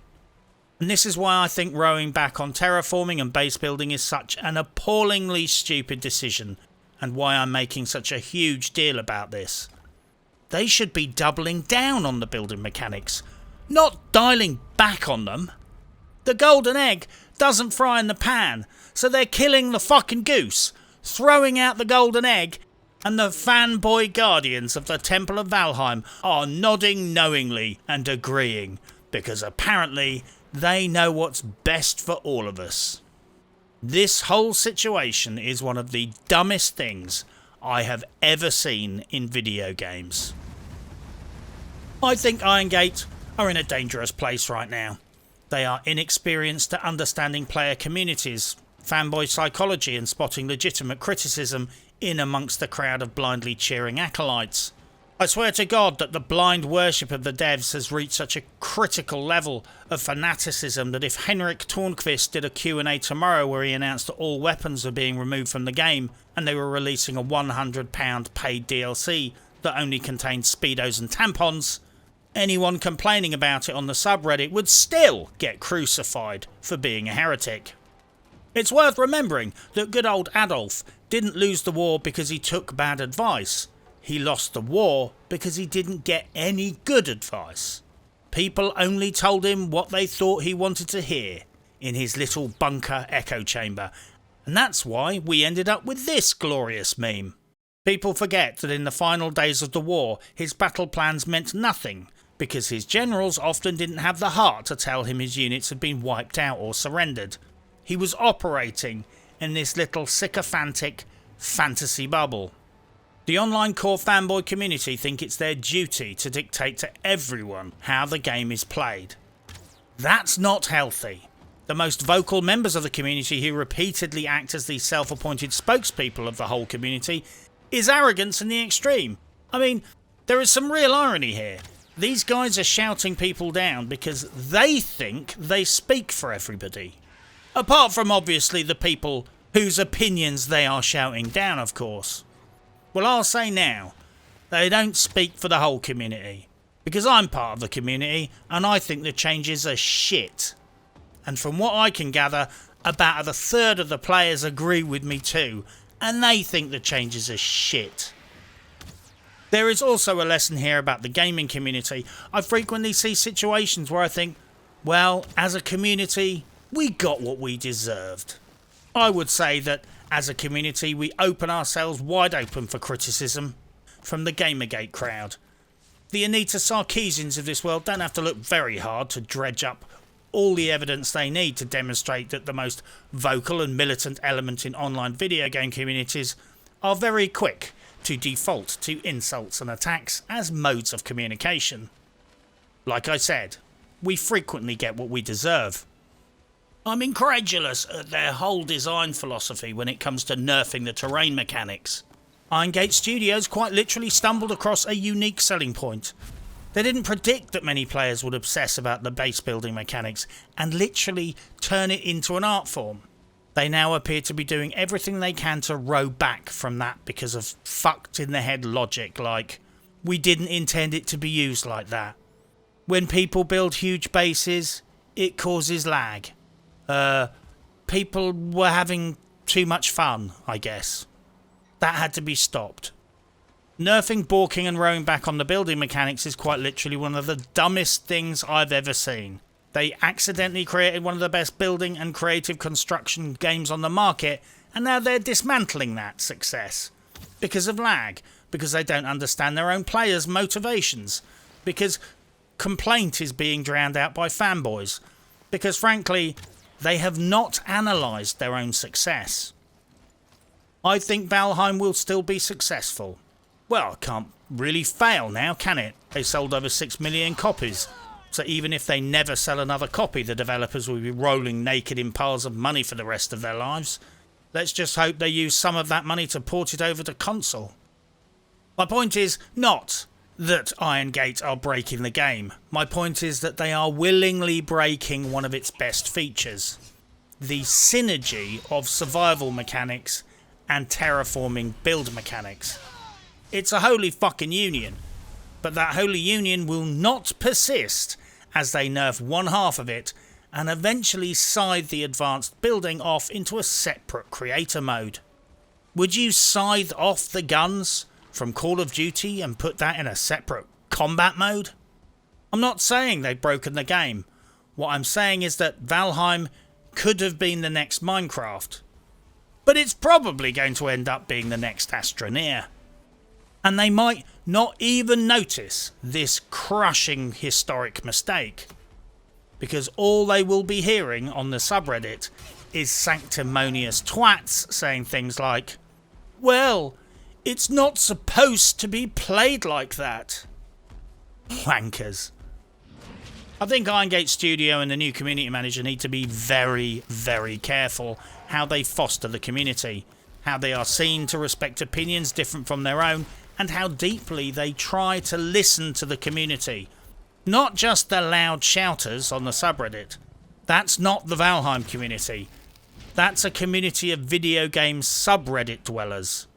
And this is why I think rowing back on terraforming and base building is such an appallingly stupid decision, and why I'm making such a huge deal about this. They should be doubling down on the building mechanics, not dialing back on them. The golden egg doesn't fry in the pan, so they're killing the fucking goose, throwing out the golden egg, and the fanboy guardians of the Temple of Valheim are nodding knowingly and agreeing, because apparently they know what's best for all of us. This whole situation is one of the dumbest things I have ever seen in video games. I think Iron Gate are in a dangerous place right now. They are inexperienced at understanding player communities, fanboy psychology and spotting legitimate criticism in amongst the crowd of blindly cheering acolytes. I swear to God that the blind worship of the devs has reached such a critical level of fanaticism that if Henrik Tornqvist did a Q&A tomorrow where he announced that all weapons were being removed from the game and they were releasing a £100 paid DLC that only contained Speedos and tampons, anyone complaining about it on the subreddit would still get crucified for being a heretic. It's worth remembering that good old Adolf didn't lose the war because he took bad advice. He lost the war because he didn't get any good advice. People only told him what they thought he wanted to hear in his little bunker echo chamber. And that's why we ended up with this glorious meme. People forget that in the final days of the war, his battle plans meant nothing because his generals often didn't have the heart to tell him his units had been wiped out or surrendered. He was operating in this little sycophantic fantasy bubble. The online core fanboy community think it's their duty to dictate to everyone how the game is played. That's not healthy. The most vocal members of the community who repeatedly act as the self-appointed spokespeople of the whole community is arrogance in the extreme. I mean, there is some real irony here. These guys are shouting people down because they think they speak for everybody. Apart from obviously the people whose opinions they are shouting down, of course. Well, I'll say now, they don't speak for the whole community, because I'm part of the community and I think the changes are shit. And from what I can gather, about a third of the players agree with me too, and they think the changes are shit. There is also a lesson here about the gaming community. I frequently see situations where I think, well, as a community, we got what we deserved. I would say that as a community, we open ourselves wide open for criticism from the Gamergate crowd. The Anita Sarkeesians of this world don't have to look very hard to dredge up all the evidence they need to demonstrate that the most vocal and militant element in online video game communities are very quick to default to insults and attacks as modes of communication. Like I said, we frequently get what we deserve. I'm incredulous at their whole design philosophy when it comes to nerfing the terrain mechanics. Irongate Studios quite literally stumbled across a unique selling point. They didn't predict that many players would obsess about the base building mechanics and literally turn it into an art form. They now appear to be doing everything they can to row back from that because of fucked in the head logic like, we didn't intend it to be used like that. When people build huge bases, it causes lag. People were having too much fun, I guess. That had to be stopped. Nerfing, balking and rowing back on the building mechanics is quite literally one of the dumbest things I've ever seen. They accidentally created one of the best building and creative construction games on the market, and now they're dismantling that success. Because of lag, because they don't understand their own players' motivations, because complaint is being drowned out by fanboys, because frankly, they have not analysed their own success. I think Valheim will still be successful. Well, it can't really fail now, can it? They sold over 6 million copies. So even if they never sell another copy, the developers will be rolling naked in piles of money for the rest of their lives. Let's just hope they use some of that money to port it over to console. My point is not that Irongate are breaking the game. My point is that they are willingly breaking one of its best features. The synergy of survival mechanics and terraforming build mechanics. It's a holy fucking union, but that holy union will not persist as they nerf one half of it and eventually scythe the advanced building off into a separate creator mode. Would you scythe off the guns from Call of Duty and put that in a separate combat mode? I'm not saying they've broken the game. What I'm saying is that Valheim could have been the next Minecraft, but it's probably going to end up being the next Astroneer. And they might not even notice this crushing historic mistake, because all they will be hearing on the subreddit is sanctimonious twats saying things like, well, it's not supposed to be played like that. Wankers. I think Irongate Studio and the new community manager need to be very, very careful how they foster the community, how they are seen to respect opinions different from their own, and how deeply they try to listen to the community. Not just the loud shouters on the subreddit. That's not the Valheim community. That's a community of video game subreddit dwellers.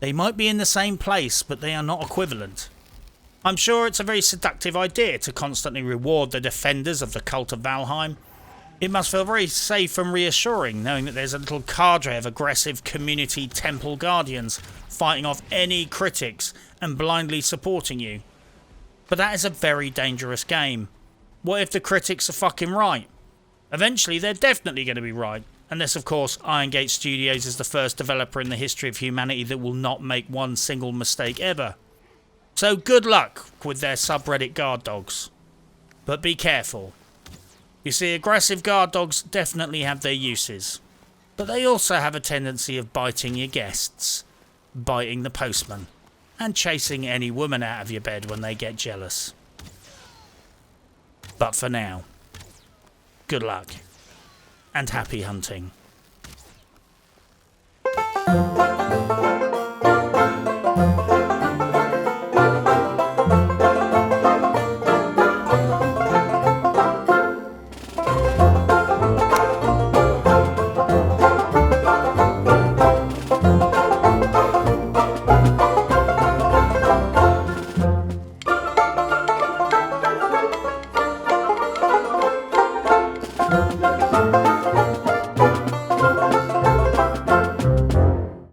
They might be in the same place, but they are not equivalent. I'm sure it's a very seductive idea to constantly reward the defenders of the cult of Valheim. It must feel very safe and reassuring knowing that there's a little cadre of aggressive community temple guardians fighting off any critics and blindly supporting you. But that is a very dangerous game. What if the critics are fucking right? Eventually they're definitely going to be right. Unless, of course, Iron Gate Studios is the first developer in the history of humanity that will not make one single mistake ever. So good luck with their subreddit guard dogs. But be careful. You see, aggressive guard dogs definitely have their uses. But they also have a tendency of biting your guests, biting the postman, and chasing any woman out of your bed when they get jealous. But for now, good luck. And happy hunting.